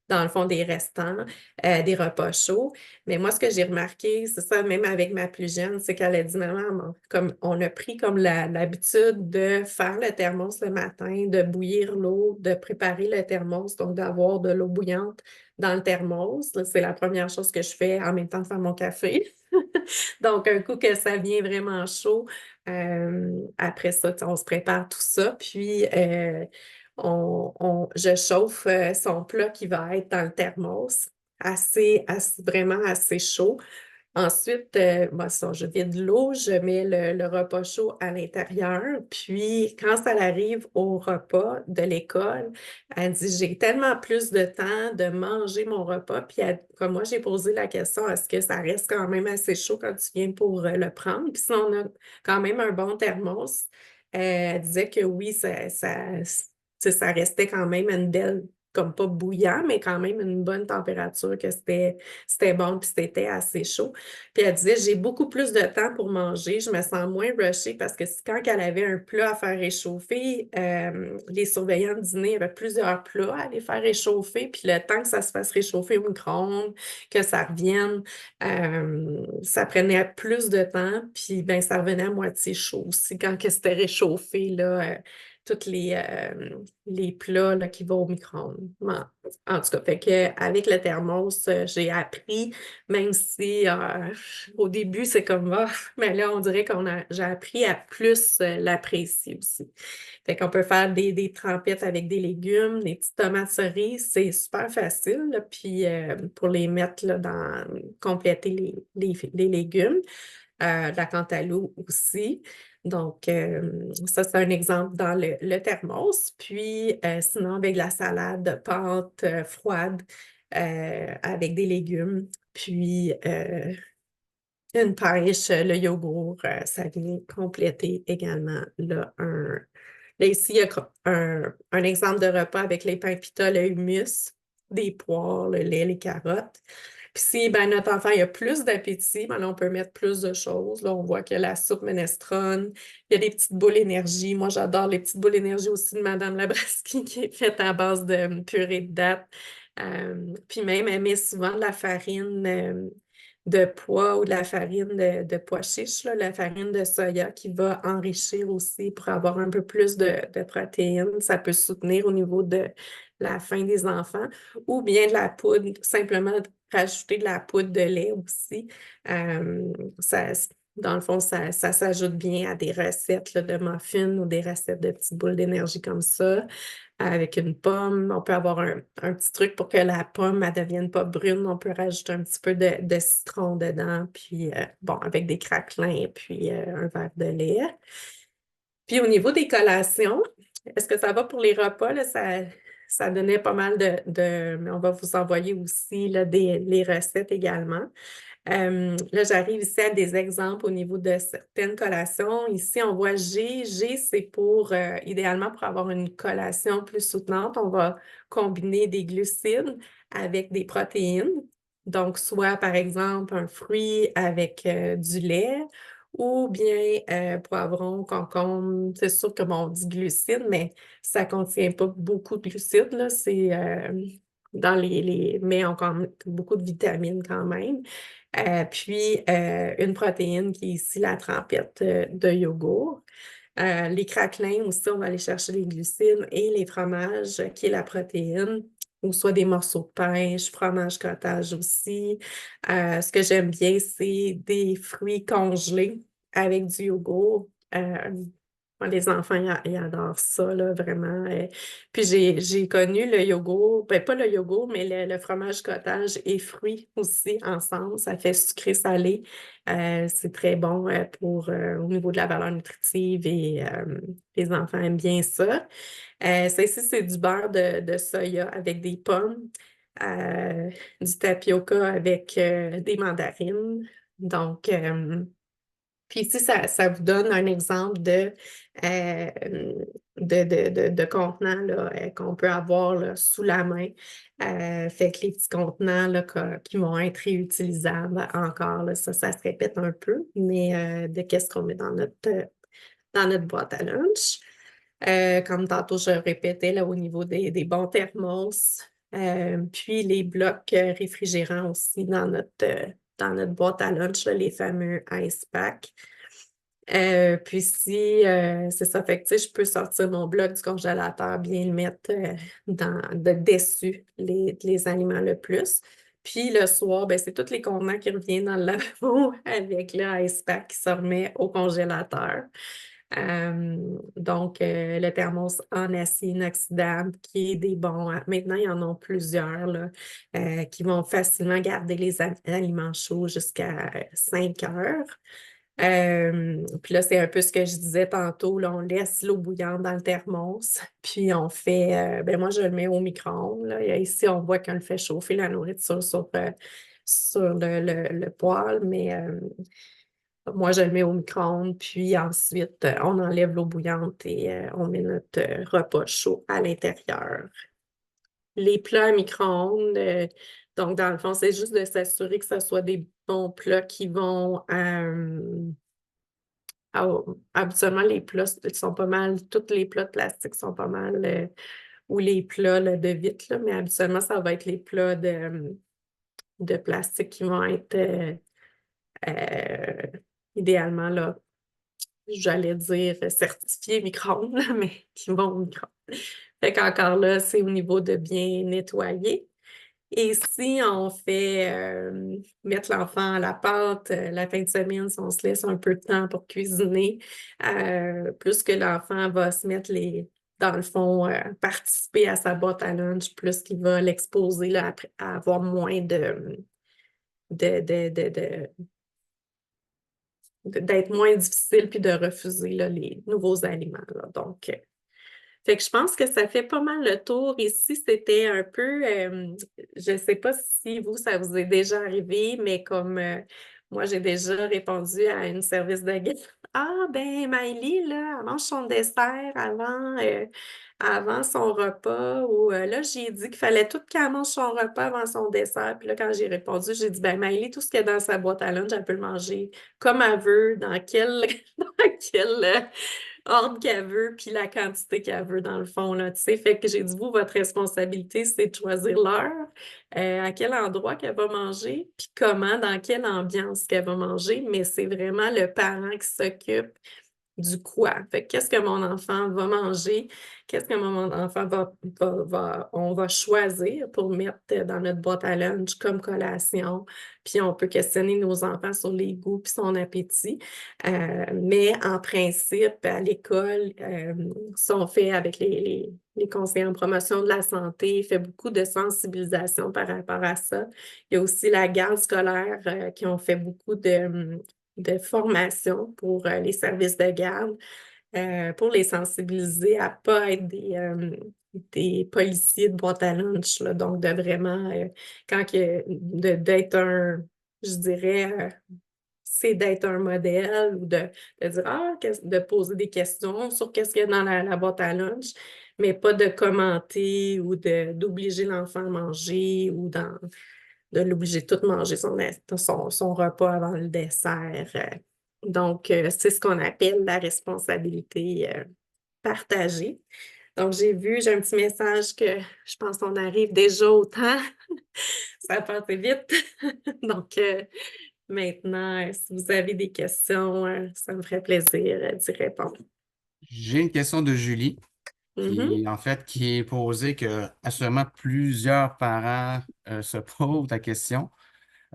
dans le fond, des restants, des repas chauds. Mais moi, ce que j'ai remarqué, c'est ça, même avec ma plus jeune, c'est qu'elle a dit, maman, comme on a pris comme l'habitude de faire le thermos le matin, de bouillir l'eau, de préparer le thermos, donc d'avoir de l'eau bouillante dans le thermos. Là, c'est la première chose que je fais en même temps de faire mon café. Donc, un coup que ça vient vraiment chaud, après ça, on se prépare tout ça. Puis, je chauffe son plat qui va être dans le thermos, vraiment assez chaud. Ensuite, je vide l'eau, je mets le repas chaud à l'intérieur. Puis, quand ça arrive au repas de l'école, elle dit, j'ai tellement plus de temps de manger mon repas. Puis, comme moi, j'ai posé la question, est-ce que ça reste quand même assez chaud quand tu viens pour le prendre? Puis, si on a quand même un bon thermos, elle disait que oui, ça restait quand même une belle, comme pas bouillant, mais quand même une bonne température, que c'était bon, puis c'était assez chaud. Puis elle disait, j'ai beaucoup plus de temps pour manger, je me sens moins rushée parce que quand elle avait un plat à faire réchauffer, les surveillants de dîner avaient plusieurs plats à les faire réchauffer, puis le temps que ça se fasse réchauffer au micro-ondes, que ça revienne, ça prenait plus de temps, puis ben, ça revenait à moitié chaud aussi quand que c'était réchauffé, là, tous les plats là, qui vont au micro-ondes. Bon, en tout cas, fait que, avec le thermos, j'ai appris, même si au début, c'est comme ah, mais là, on dirait j'ai appris à plus l'apprécier aussi. Fait qu'on peut faire des trempettes avec des légumes, des petites tomates cerises, c'est super facile, là, puis pour les mettre là, compléter les légumes. De la cantaloupe aussi. Donc, ça, c'est un exemple dans le thermos. Puis, sinon, avec de la salade de pâte froide avec des légumes. Puis, une pêche, le yogourt, ça vient compléter également là, Là, ici, il y a un exemple de repas avec les pains pita, le hummus, des poires, le lait, les carottes. Puis si ben, notre enfant il a plus d'appétit, ben, là, on peut mettre plus de choses. Là, on voit qu'il y a la soupe minestrone, il y a des petites boules énergie. Moi, j'adore les petites boules énergie aussi de Madame Labraski qui est faite à base de purée de dattes. Puis même, elle met souvent de la farine de pois ou de la farine de pois chiches, là, la farine de soya qui va enrichir aussi pour avoir un peu plus de protéines. Ça peut soutenir au niveau de la faim des enfants ou bien de la poudre, simplement rajouter de la poudre de lait aussi. Euh, ça, dans le fond, ça s'ajoute bien à des recettes là, de muffins ou des recettes de petites boules d'énergie comme ça. Avec une pomme, on peut avoir un petit truc pour que la pomme ne devienne pas brune. On peut rajouter un petit peu de citron dedans, puis bon, avec des craquelins, puis un verre de lait. Puis au niveau des collations, est-ce que ça va pour les repas? Là, ça donnait pas mal mais on va vous envoyer aussi là, les recettes également. Là, j'arrive ici à des exemples au niveau de certaines collations. Ici, on voit G. G, c'est idéalement pour avoir une collation plus soutenante. On va combiner des glucides avec des protéines. Donc, soit par exemple un fruit avec du lait ou bien poivron, concombre. C'est sûr que on dit glucides, mais ça ne contient pas beaucoup de glucides, là. C'est dans mais encore beaucoup de vitamines quand même. Puis, une protéine qui est ici la trempette de yogourt. Les craquelins aussi, on va aller chercher les glucides et les fromages, qui est la protéine, ou soit des morceaux de pêche, fromage cottage aussi. Ce que j'aime bien, c'est des fruits congelés avec du yogourt. Moi, les enfants, ils adorent ça, là, vraiment. Puis j'ai connu le yogourt, ben pas le yogourt, mais le fromage cottage et fruits aussi ensemble. Ça fait sucré-salé. C'est très bon au niveau de la valeur nutritive et les enfants aiment bien ça. Ça ici, c'est du beurre de soya avec des pommes, euh, du tapioca avec des mandarines. Donc, Puis ici, ça vous donne un exemple euh, de contenant là, qu'on peut avoir là, sous la main. Fait que les petits contenants là, qui vont être réutilisables encore, là, ça se répète un peu, mais de qu'est-ce qu'on met dans notre boîte à lunch. Comme tantôt, je répétais là, au niveau des bons thermos, puis les blocs réfrigérants aussi dans notre boîte à lunch, là, les fameux ice packs. Puis si, c'est ça, fait que, tu sais, je peux sortir mon bloc du congélateur, bien le mettre dessus les aliments le plus. Puis le soir, ben, c'est tous les contenants qui reviennent dans le lavabo avec le ice pack qui se remet au congélateur. Donc, le thermos en acier inoxydable qui est des bons. Maintenant, il y en a plusieurs là, qui vont facilement garder les aliments chauds jusqu'à 5 heures. Puis là, c'est un peu ce que je disais tantôt, là, on laisse l'eau bouillante dans le thermos, puis on fait, ben moi, je le mets au micro-ondes. Là. Et ici, on voit qu'on le fait chauffer la nourriture sur le poêle, mais moi, je le mets au micro-ondes, puis ensuite, on enlève l'eau bouillante et on met notre repas chaud à l'intérieur. Les plats à micro-ondes, donc dans le fond, c'est juste de s'assurer que ce soit des bons plats qui vont habituellement, les plats sont pas mal, tous les plats de plastique sont pas mal, ou les plats là, de vitre, là, mais habituellement, ça va être les plats de plastique qui vont être euh, idéalement, là, j'allais dire certifiés micro-ondes, là, mais qui vont au micro-ondes. Fait qu'encore là, c'est au niveau de bien nettoyer. Et si on fait mettre l'enfant à la pâte la fin de semaine, si on se laisse un peu de temps pour cuisiner, plus que l'enfant va se mettre dans le fond, participer à sa boîte à lunch, plus qu'il va l'exposer là, à avoir moins de, de, de, de- d'être moins difficile puis de refuser là, les nouveaux aliments. Là. Donc, fait que je pense que ça fait pas mal le tour. Ici, c'était un peu, je ne sais pas si vous, ça vous est déjà arrivé, mais comme moi, j'ai déjà répondu à une service de guest. Ah, ben, Maëlie, là, elle mange son dessert avant son repas. Ou là, j'ai dit qu'il fallait tout qu'elle mange son repas avant son dessert. Puis là, quand j'ai répondu, j'ai dit, ben, Maëlie, tout ce qu'il y a dans sa boîte à lunch, elle peut le manger comme elle veut, dans quel ordre qu'elle veut, puis la quantité qu'elle veut, dans le fond, là, tu sais. Fait que j'ai dit, vous, votre responsabilité, c'est de choisir l'heure, à quel endroit qu'elle va manger, puis comment, dans quelle ambiance qu'elle va manger, mais c'est vraiment le parent qui s'occupe du quoi. Fait que qu'est-ce que mon enfant va manger, qu'est-ce que mon enfant on va choisir pour mettre dans notre boîte à lunch comme collation. Puis on peut questionner nos enfants sur les goûts puis son appétit. Mais en principe, à l'école, ça on fait avec les conseillers en promotion de la santé, il fait beaucoup de sensibilisation par rapport à ça. Il y a aussi la garde scolaire qui ont fait beaucoup de formation pour les services de garde, pour les sensibiliser à ne pas être des policiers de boîte à lunch, là. Donc, de vraiment, d'être je dirais, c'est d'être un modèle ou de dire, de poser des questions sur qu'est-ce qu'il y a dans la boîte à lunch, mais pas de commenter ou d'obliger l'enfant à manger ou de l'obliger de tout manger son repas avant le dessert. Donc, c'est ce qu'on appelle la responsabilité partagée. Donc, j'ai un petit message que je pense qu'on arrive déjà au temps. Ça passe vite. Donc, maintenant, si vous avez des questions, ça me ferait plaisir d'y répondre. J'ai une question de Julie Mhm. qui est posée que assurément plusieurs parents se posent la question.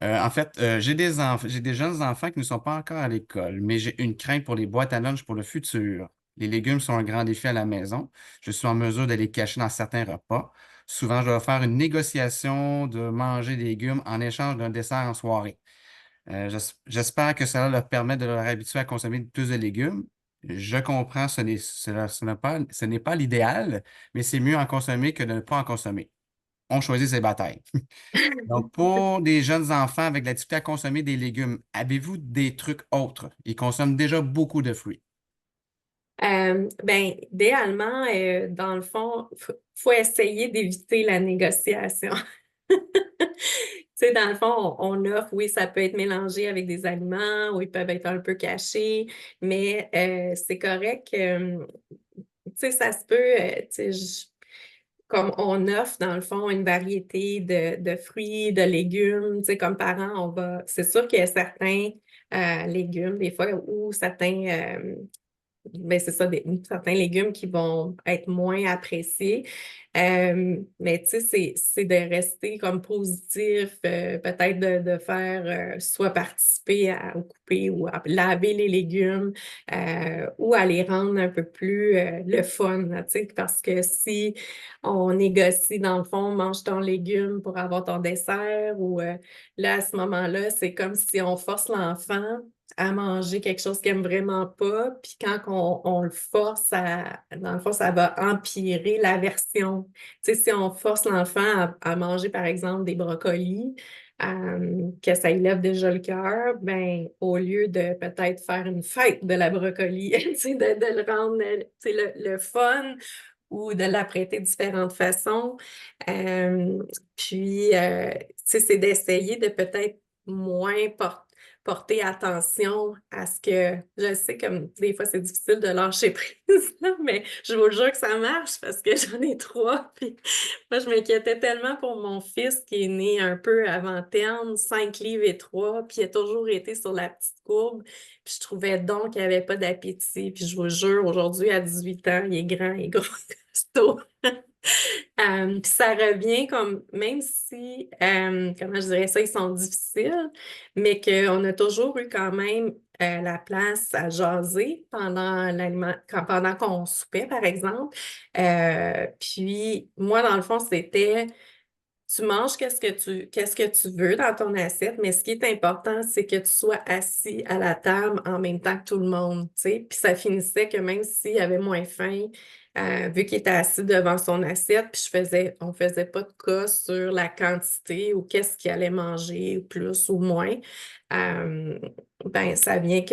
J'ai des jeunes enfants qui ne sont pas encore à l'école, mais j'ai une crainte pour les boîtes à lunch pour le futur. Les légumes sont un grand défi à la maison. Je suis en mesure de les cacher dans certains repas. Souvent, je dois faire une négociation de manger des légumes en échange d'un dessert en soirée. J'espère que cela leur permet de leur habituer à consommer plus de légumes. Je comprends, ce n'est pas l'idéal, mais c'est mieux en consommer que de ne pas en consommer. on choisit ses batailles. Donc, pour des jeunes enfants avec de la difficulté à consommer des légumes, avez-vous des trucs autres? Ils consomment déjà beaucoup de fruits. Ben, idéalement, dans le fond, faut essayer d'éviter la négociation. Tu sais, dans le fond, on offre, oui, ça peut être mélangé avec des aliments, ou ils peuvent être un peu cachés, mais c'est correct. Tu sais, ça se peut, tu sais, comme on offre, dans le fond, une variété de fruits, de légumes, tu sais, comme parents, c'est sûr qu'il y a certains légumes, des fois, ou certains, ben, c'est ça, certains légumes qui vont être moins appréciés. Mais tu sais, c'est de rester comme positif, peut-être de faire soit participer au couper ou à laver les légumes ou à les rendre un peu plus le fun, là, tu sais, parce que si on négocie, dans le fond, mange ton légume pour avoir ton dessert ou là, à ce moment-là, c'est comme si on force l'enfant à manger quelque chose qu'il aime vraiment pas, puis quand on le force dans le fond, ça va empirer l'aversion. Tu sais, si on force l'enfant à manger, par exemple, des brocolis, que ça élève déjà le cœur, ben, au lieu de peut-être faire une fête de la brocoli, tu sais, de le rendre, tu sais, le fun, ou de l'apprêter de différentes façons. Puis, tu sais, c'est d'essayer de peut-être moins porter attention à ce que je sais comme des fois c'est difficile de lâcher prise, là, mais je vous jure que ça marche parce que j'en ai trois. Puis moi, je m'inquiétais tellement pour mon fils qui est né un peu avant terme, 5 livres et 3, puis il a toujours été sur la petite courbe. Puis je trouvais donc qu'il n'y avait pas d'appétit. Puis je vous jure, aujourd'hui, à 18 ans, il est grand, il est gros, costaud. Puis ça revient comme, même si, comment je dirais ça, ils sont difficiles, mais qu'on a toujours eu quand même la place à jaser pendant qu'on soupait, par exemple. Puis moi, dans le fond, c'était tu manges qu'est-ce que tu veux dans ton assiette, mais ce qui est important, c'est que tu sois assis à la table en même temps que tout le monde, tu sais. Puis ça finissait que même s'il avait moins faim, vu qu'il était assis devant son assiette, puis on faisait pas de cas sur la quantité ou qu'est-ce qu'il allait manger, plus ou moins. euh, ben, ça vient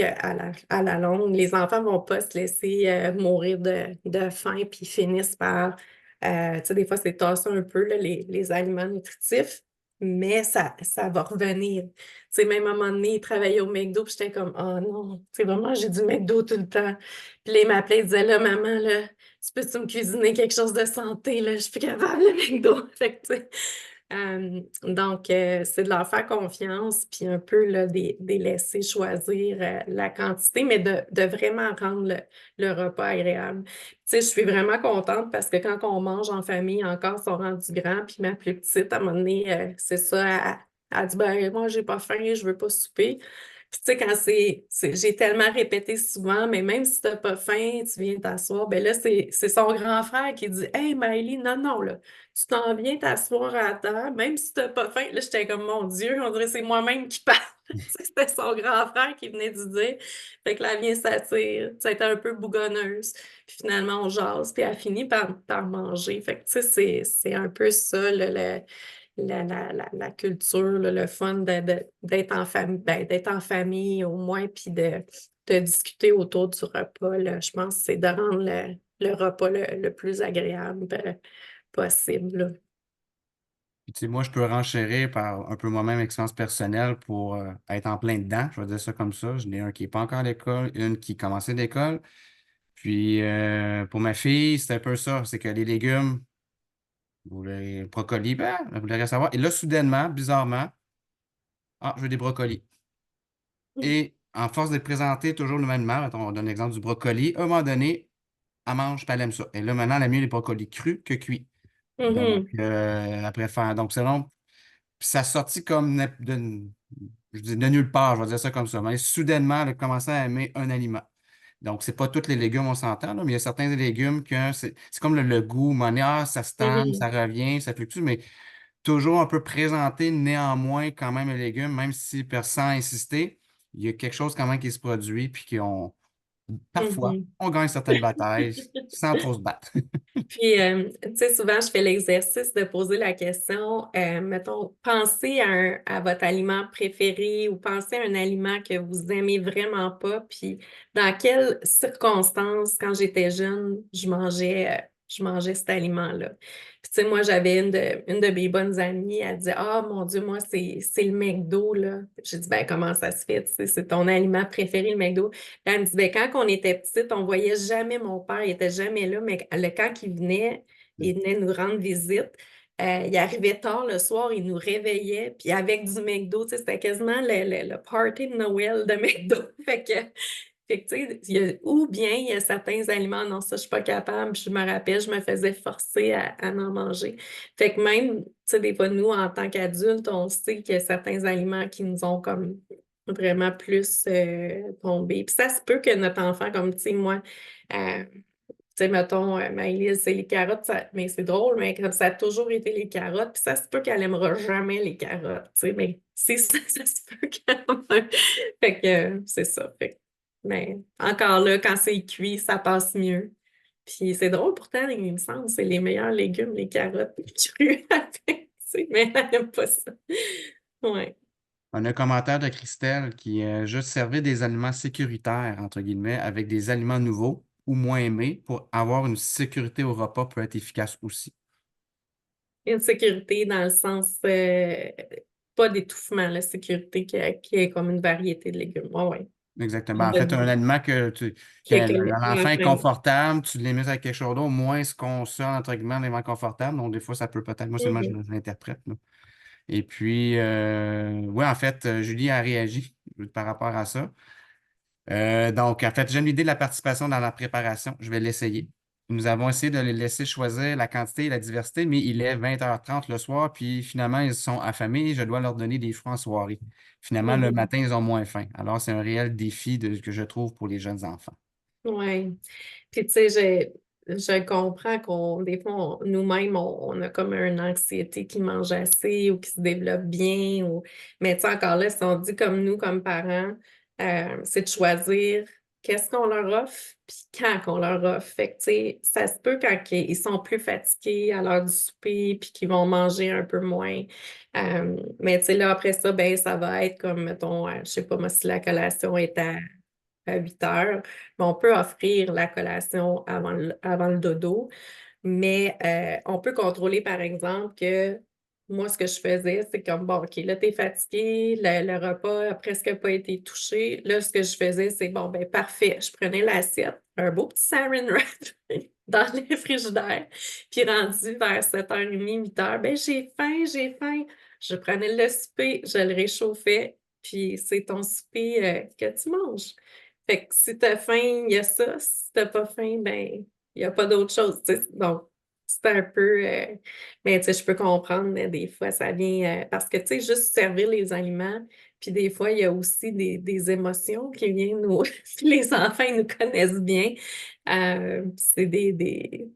à la longue, les enfants vont pas se laisser mourir de faim, puis finissent par tu sais, des fois, c'est tassé un peu, là, les aliments nutritifs, mais ça va revenir. Tu sais, même à un moment donné, il travaillait au McDo, puis j'étais comme, oh non, c'est vraiment, j'ai du McDo tout le temps. Puis là, il m'appelait, il disait, là, maman, là, tu peux-tu me cuisiner quelque chose de santé, là, je suis plus capable, le McDo. Fait que, tu sais, donc, c'est de leur faire confiance, puis un peu là, des laisser choisir la quantité, mais de vraiment rendre le repas agréable. Tu sais, je suis vraiment contente parce que quand on mange en famille, encore, ils sont rendus grands, puis ma plus petite, à un moment donné, c'est ça, elle a dit, ben, moi, j'ai pas faim, je veux pas souper. Puis, tu sais, quand j'ai tellement répété souvent, mais même si t'as pas faim, tu viens t'asseoir, ben là, c'est son grand frère qui dit, hey, Maëlie, non, non, là, tu t'en viens t'asseoir à table, même si t'as pas faim. Là, j'étais comme, mon Dieu, on dirait que c'est moi-même qui parle. C'était son grand frère qui venait de dire. Fait que là, elle vient s'attire. Ça a été un peu bougonneuse. Puis finalement, on jase, puis elle finit par manger. Fait que, tu sais, c'est un peu ça, la culture, le fun d'être en famille, ben, d'être en famille au moins, puis de discuter autour du repas, là. Je pense que c'est de rendre le repas le plus agréable possible, là. Puis, tu sais, moi, je peux renchérir par un peu moi-même expérience personnelle pour être en plein dedans. Je vais dire ça comme ça. J'en ai un qui n'est pas encore à l'école, une qui commençait l'école. Puis, pour ma fille, c'est un peu ça. C'est que les légumes, les brocolis, ben, elle voulait rien savoir. Et là, soudainement, bizarrement, ah, je veux des brocolis. Et en force de présenter toujours le même mal, on donne l'exemple du brocoli, à un moment donné, elle mange, puis elle aime ça. Et là, maintenant, elle aime mieux les brocolis crus que cuits. Donc, Mhm. elle préfère. Donc, c'est long. Puis ça sortit comme je dis de nulle part, je vais dire ça comme ça. Mais soudainement, elle a commencé à aimer un aliment. Donc, c'est pas tous les légumes, on s'entend, là, mais il y a certains légumes que c'est comme le goût, ah, ça se tanne, ça Mhm. revient, ça fluctue, mais toujours un peu présenté néanmoins quand même le légume, même si sans insister, il y a quelque chose quand même qui se produit, puis parfois, Mhm. on gagne certaines batailles sans trop se battre. Puis, tu sais, souvent, je fais l'exercice de poser la question, mettons, pensez à votre aliment préféré ou pensez à un aliment que vous aimez vraiment pas, puis dans quelles circonstances, quand j'étais jeune, je mangeais cet aliment-là. Puis, tu sais, moi, j'avais une de mes bonnes amies, elle disait, ah, mon Dieu, moi, c'est le McDo, là. J'ai dit, ben, comment ça se fait? Tu sais, c'est ton aliment préféré, le McDo. Elle me dit, ben, quand on était petite, on voyait jamais mon père, il était jamais là, mais quand il venait nous rendre visite. Il arrivait tard le soir, il nous réveillait, puis avec du McDo, tu sais, c'était quasiment le party de Noël de McDo. Fait que, tu sais, ou bien il y a certains aliments, non, ça, je suis pas capable. Je me rappelle, je me faisais forcer à en manger. Fait que même, tu sais, des fois, nous, en tant qu'adultes, on sait qu'il y a certains aliments qui nous ont comme vraiment plus tombé. Puis ça se peut que notre enfant, comme, tu sais, moi, tu sais, mettons, Maëlys, c'est les carottes, mais c'est drôle, mais comme ça a toujours été les carottes, puis ça se peut qu'elle aimera jamais les carottes, tu sais, mais c'est ça, ça se peut qu'elle Fait que c'est ça. Fait que, mais encore là, quand c'est cuit, ça passe mieux. Puis c'est drôle, pourtant, il me semble, c'est les meilleurs légumes, les carottes crues avec, tu sais, mais elle n'aime pas ça. Ouais. On a un commentaire de Christelle qui juste servir des aliments sécuritaires, entre guillemets, avec des aliments nouveaux ou moins aimés pour avoir une sécurité au repas peut être efficace aussi. Une sécurité dans le sens, pas d'étouffement, la sécurité qui est comme une variété de légumes. Ouais, ouais. Exactement. En fait, un aliment que l'enfant est L'enfant. confortable, tu le limites avec quelque chose d'autre, moins ce qu'on sort, entre guillemets, un aliment confortable. Donc, des fois, ça peut peut-être, moi seulement, je Mhm. l'interprète, là. Et puis, oui, en fait, Julie a réagi par rapport à ça. Donc, en fait, j'aime l'idée de la participation dans la préparation. Je vais l'essayer. Nous avons essayé de les laisser choisir la quantité et la diversité, mais il est 20h30 le soir, puis finalement, ils sont affamés. Je dois leur donner des fruits en soirée. Finalement, le Mhm. matin, ils ont moins faim. Alors, c'est un réel défi que je trouve pour les jeunes enfants. Ouais. Puis, tu sais, je comprends des fois, nous-mêmes, on a comme une anxiété qui mange assez ou qui se développe bien. Mais, tu sais, encore là, si on dit comme nous, comme parents, c'est de choisir qu'est-ce qu'on leur offre, puis quand qu'on leur offre. Fait que, tu sais, ça se peut quand ils sont plus fatigués à l'heure du souper, puis qu'ils vont manger un peu moins. Mais, tu sais, là, après ça, ben, ça va être comme, mettons, je sais pas moi, si la collation est à 8 heures. Mais on peut offrir la collation avant le dodo, mais on peut contrôler, par exemple, que moi, ce que je faisais, c'est comme, bon, OK, là, t'es fatigué, le repas a presque pas été touché. Là, ce que je faisais, c'est, bon, ben parfait. Je prenais l'assiette, un beau petit saran wrap dans le frigidaire, puis rendu vers 7h30, 8h, ben j'ai faim, j'ai faim. Je prenais le souper, je le réchauffais, puis c'est ton souper que tu manges. Fait que si t'as faim, il y a ça. Si t'as pas faim, ben, il n'y a pas d'autre chose. Tu sais. Donc, c'est un peu. Mais tu sais, je peux comprendre, mais des fois, ça vient. Parce que, tu sais, juste servir les aliments, puis des fois, il y a aussi des émotions qui viennent nous. Puis les enfants, ils nous connaissent bien. C'est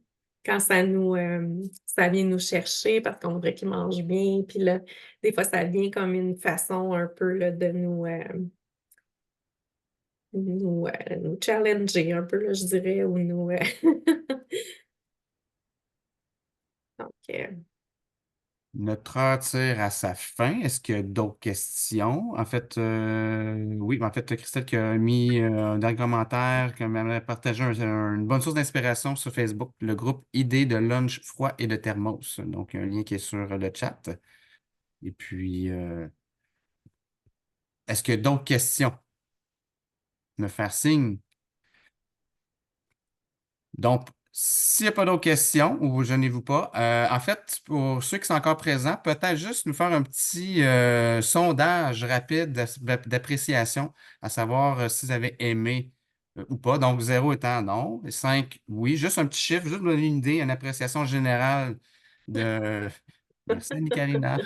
quand ça vient nous chercher parce qu'on voudrait qu'ils mangent bien. Puis là, des fois, ça vient comme une façon un peu là, de nous challenger un peu, là, je dirais, ou nous. Donc, Notre heure tire à sa fin. Est-ce qu'il y a d'autres questions? En fait, oui, en fait, Christelle qui a mis un dernier commentaire, qui m'a partagé une bonne source d'inspiration sur Facebook, le groupe Idées de lunch froid et de thermos. Donc, il y a un lien qui est sur le chat. Et puis, est-ce qu'il y a d'autres questions? Me faire signe. Donc, s'il n'y a pas d'autres questions, ou gênez-vous pas, en fait, pour ceux qui sont encore présents, peut-être juste nous faire un petit sondage rapide d'appréciation, à savoir si vous avez aimé ou pas. Donc, 0 étant non, et 5 oui. Juste un petit chiffre, juste vous donner une idée, une appréciation générale de... Merci, Annie-Karina.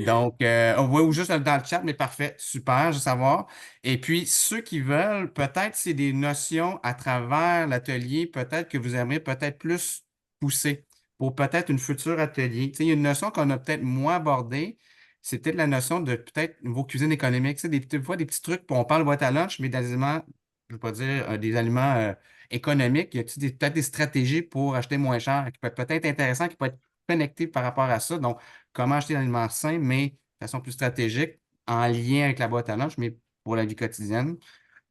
Donc, on voit ou juste dans le chat, mais parfait, super, je veux savoir. Et puis, ceux qui veulent, peut-être c'est des notions à travers l'atelier, peut-être que vous aimeriez peut-être plus pousser pour peut-être une future atelier. Tu sais, il y a une notion qu'on a peut-être moins abordée, c'est peut-être la notion de peut-être vos cuisines économiques. Tu sais, des fois, des petits trucs, on parle boîte à lunch, mais d'aliments je ne veux pas dire, des aliments économiques? Y a-t-il peut-être des stratégies pour acheter moins cher qui peuvent peut-être intéressant, qui peuvent être connectées par rapport à ça? Donc, comment acheter des aliments sains, mais de façon plus stratégique, en lien avec la boîte à lunch, mais pour la vie quotidienne.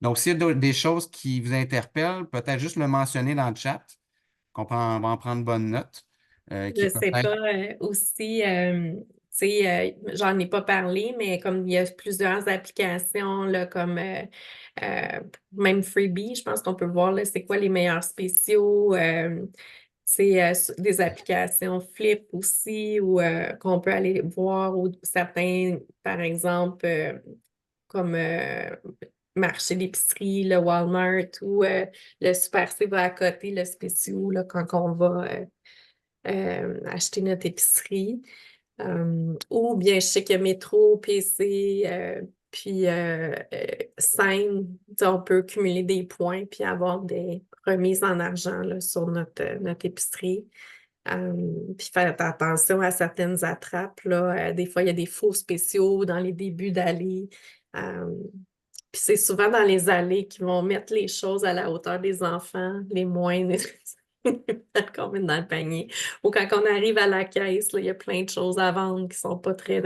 Donc, s'il y a des choses qui vous interpellent, peut-être juste le mentionner dans le chat, on va en prendre bonne note, qui Je peut sais être. pas aussi, tu sais, j'en ai pas parlé, mais comme il y a plusieurs applications, là, comme euh, même Freebie, je pense qu'on peut voir là, c'est quoi les meilleurs spéciaux. C'est des applications Flip aussi, où qu'on peut aller voir ou certains, par exemple, comme marché d'épicerie, le Walmart ou le Super C va à côté, le spéciaux, là, quand on va acheter notre épicerie. Ou bien, je sais qu'il y a Métro, PC, puis Scène, tu sais, on peut cumuler des points puis avoir des remises en argent là, sur notre épicerie. Puis faire attention à certaines attrapes, là. Des fois, il y a des faux spéciaux dans les débuts d'allées. Euh, Puis c'est souvent dans les allées qu'ils vont mettre les choses à la hauteur des enfants, les moins qu'on met dans le panier. Ou quand on arrive à la caisse, là, il y a plein de choses à vendre qui sont pas très...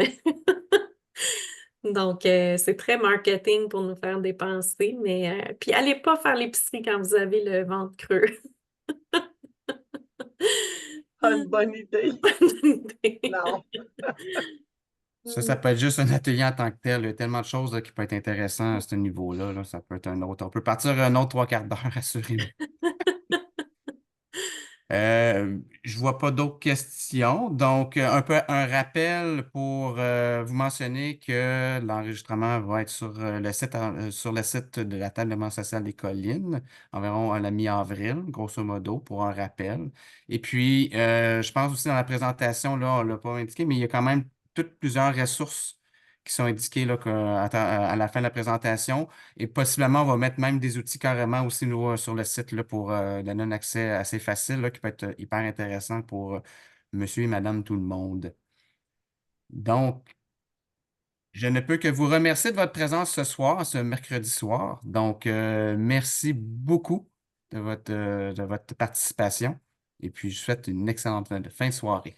Donc, c'est très marketing pour nous faire dépenser, mais puis allez pas faire l'épicerie quand vous avez le ventre creux. Pas une bonne idée. Bonne idée. Non. Ça peut être juste un atelier en tant que tel. Il y a tellement de choses là, qui peuvent être intéressantes à ce niveau-là. Là. Ça peut être un autre. On peut partir un autre 3 quarts d'heure, assurément. Je vois pas d'autres questions. Donc, un peu un rappel pour vous mentionner que l'enregistrement va être sur le site de la table de demande sociale des collines, environ à la mi-avril, grosso modo, pour un rappel. Et puis, je pense aussi dans la présentation, là, on ne l'a pas indiqué, mais il y a quand même toutes plusieurs ressources qui sont indiquées là, à la fin de la présentation. Et possiblement, on va mettre même des outils carrément aussi sur le site là, pour donner un accès assez facile là, qui peut être hyper intéressant pour monsieur et madame tout le monde. Donc, je ne peux que vous remercier de votre présence ce soir, ce mercredi soir. Donc, merci beaucoup de votre participation. Et puis, je vous souhaite une excellente fin de soirée.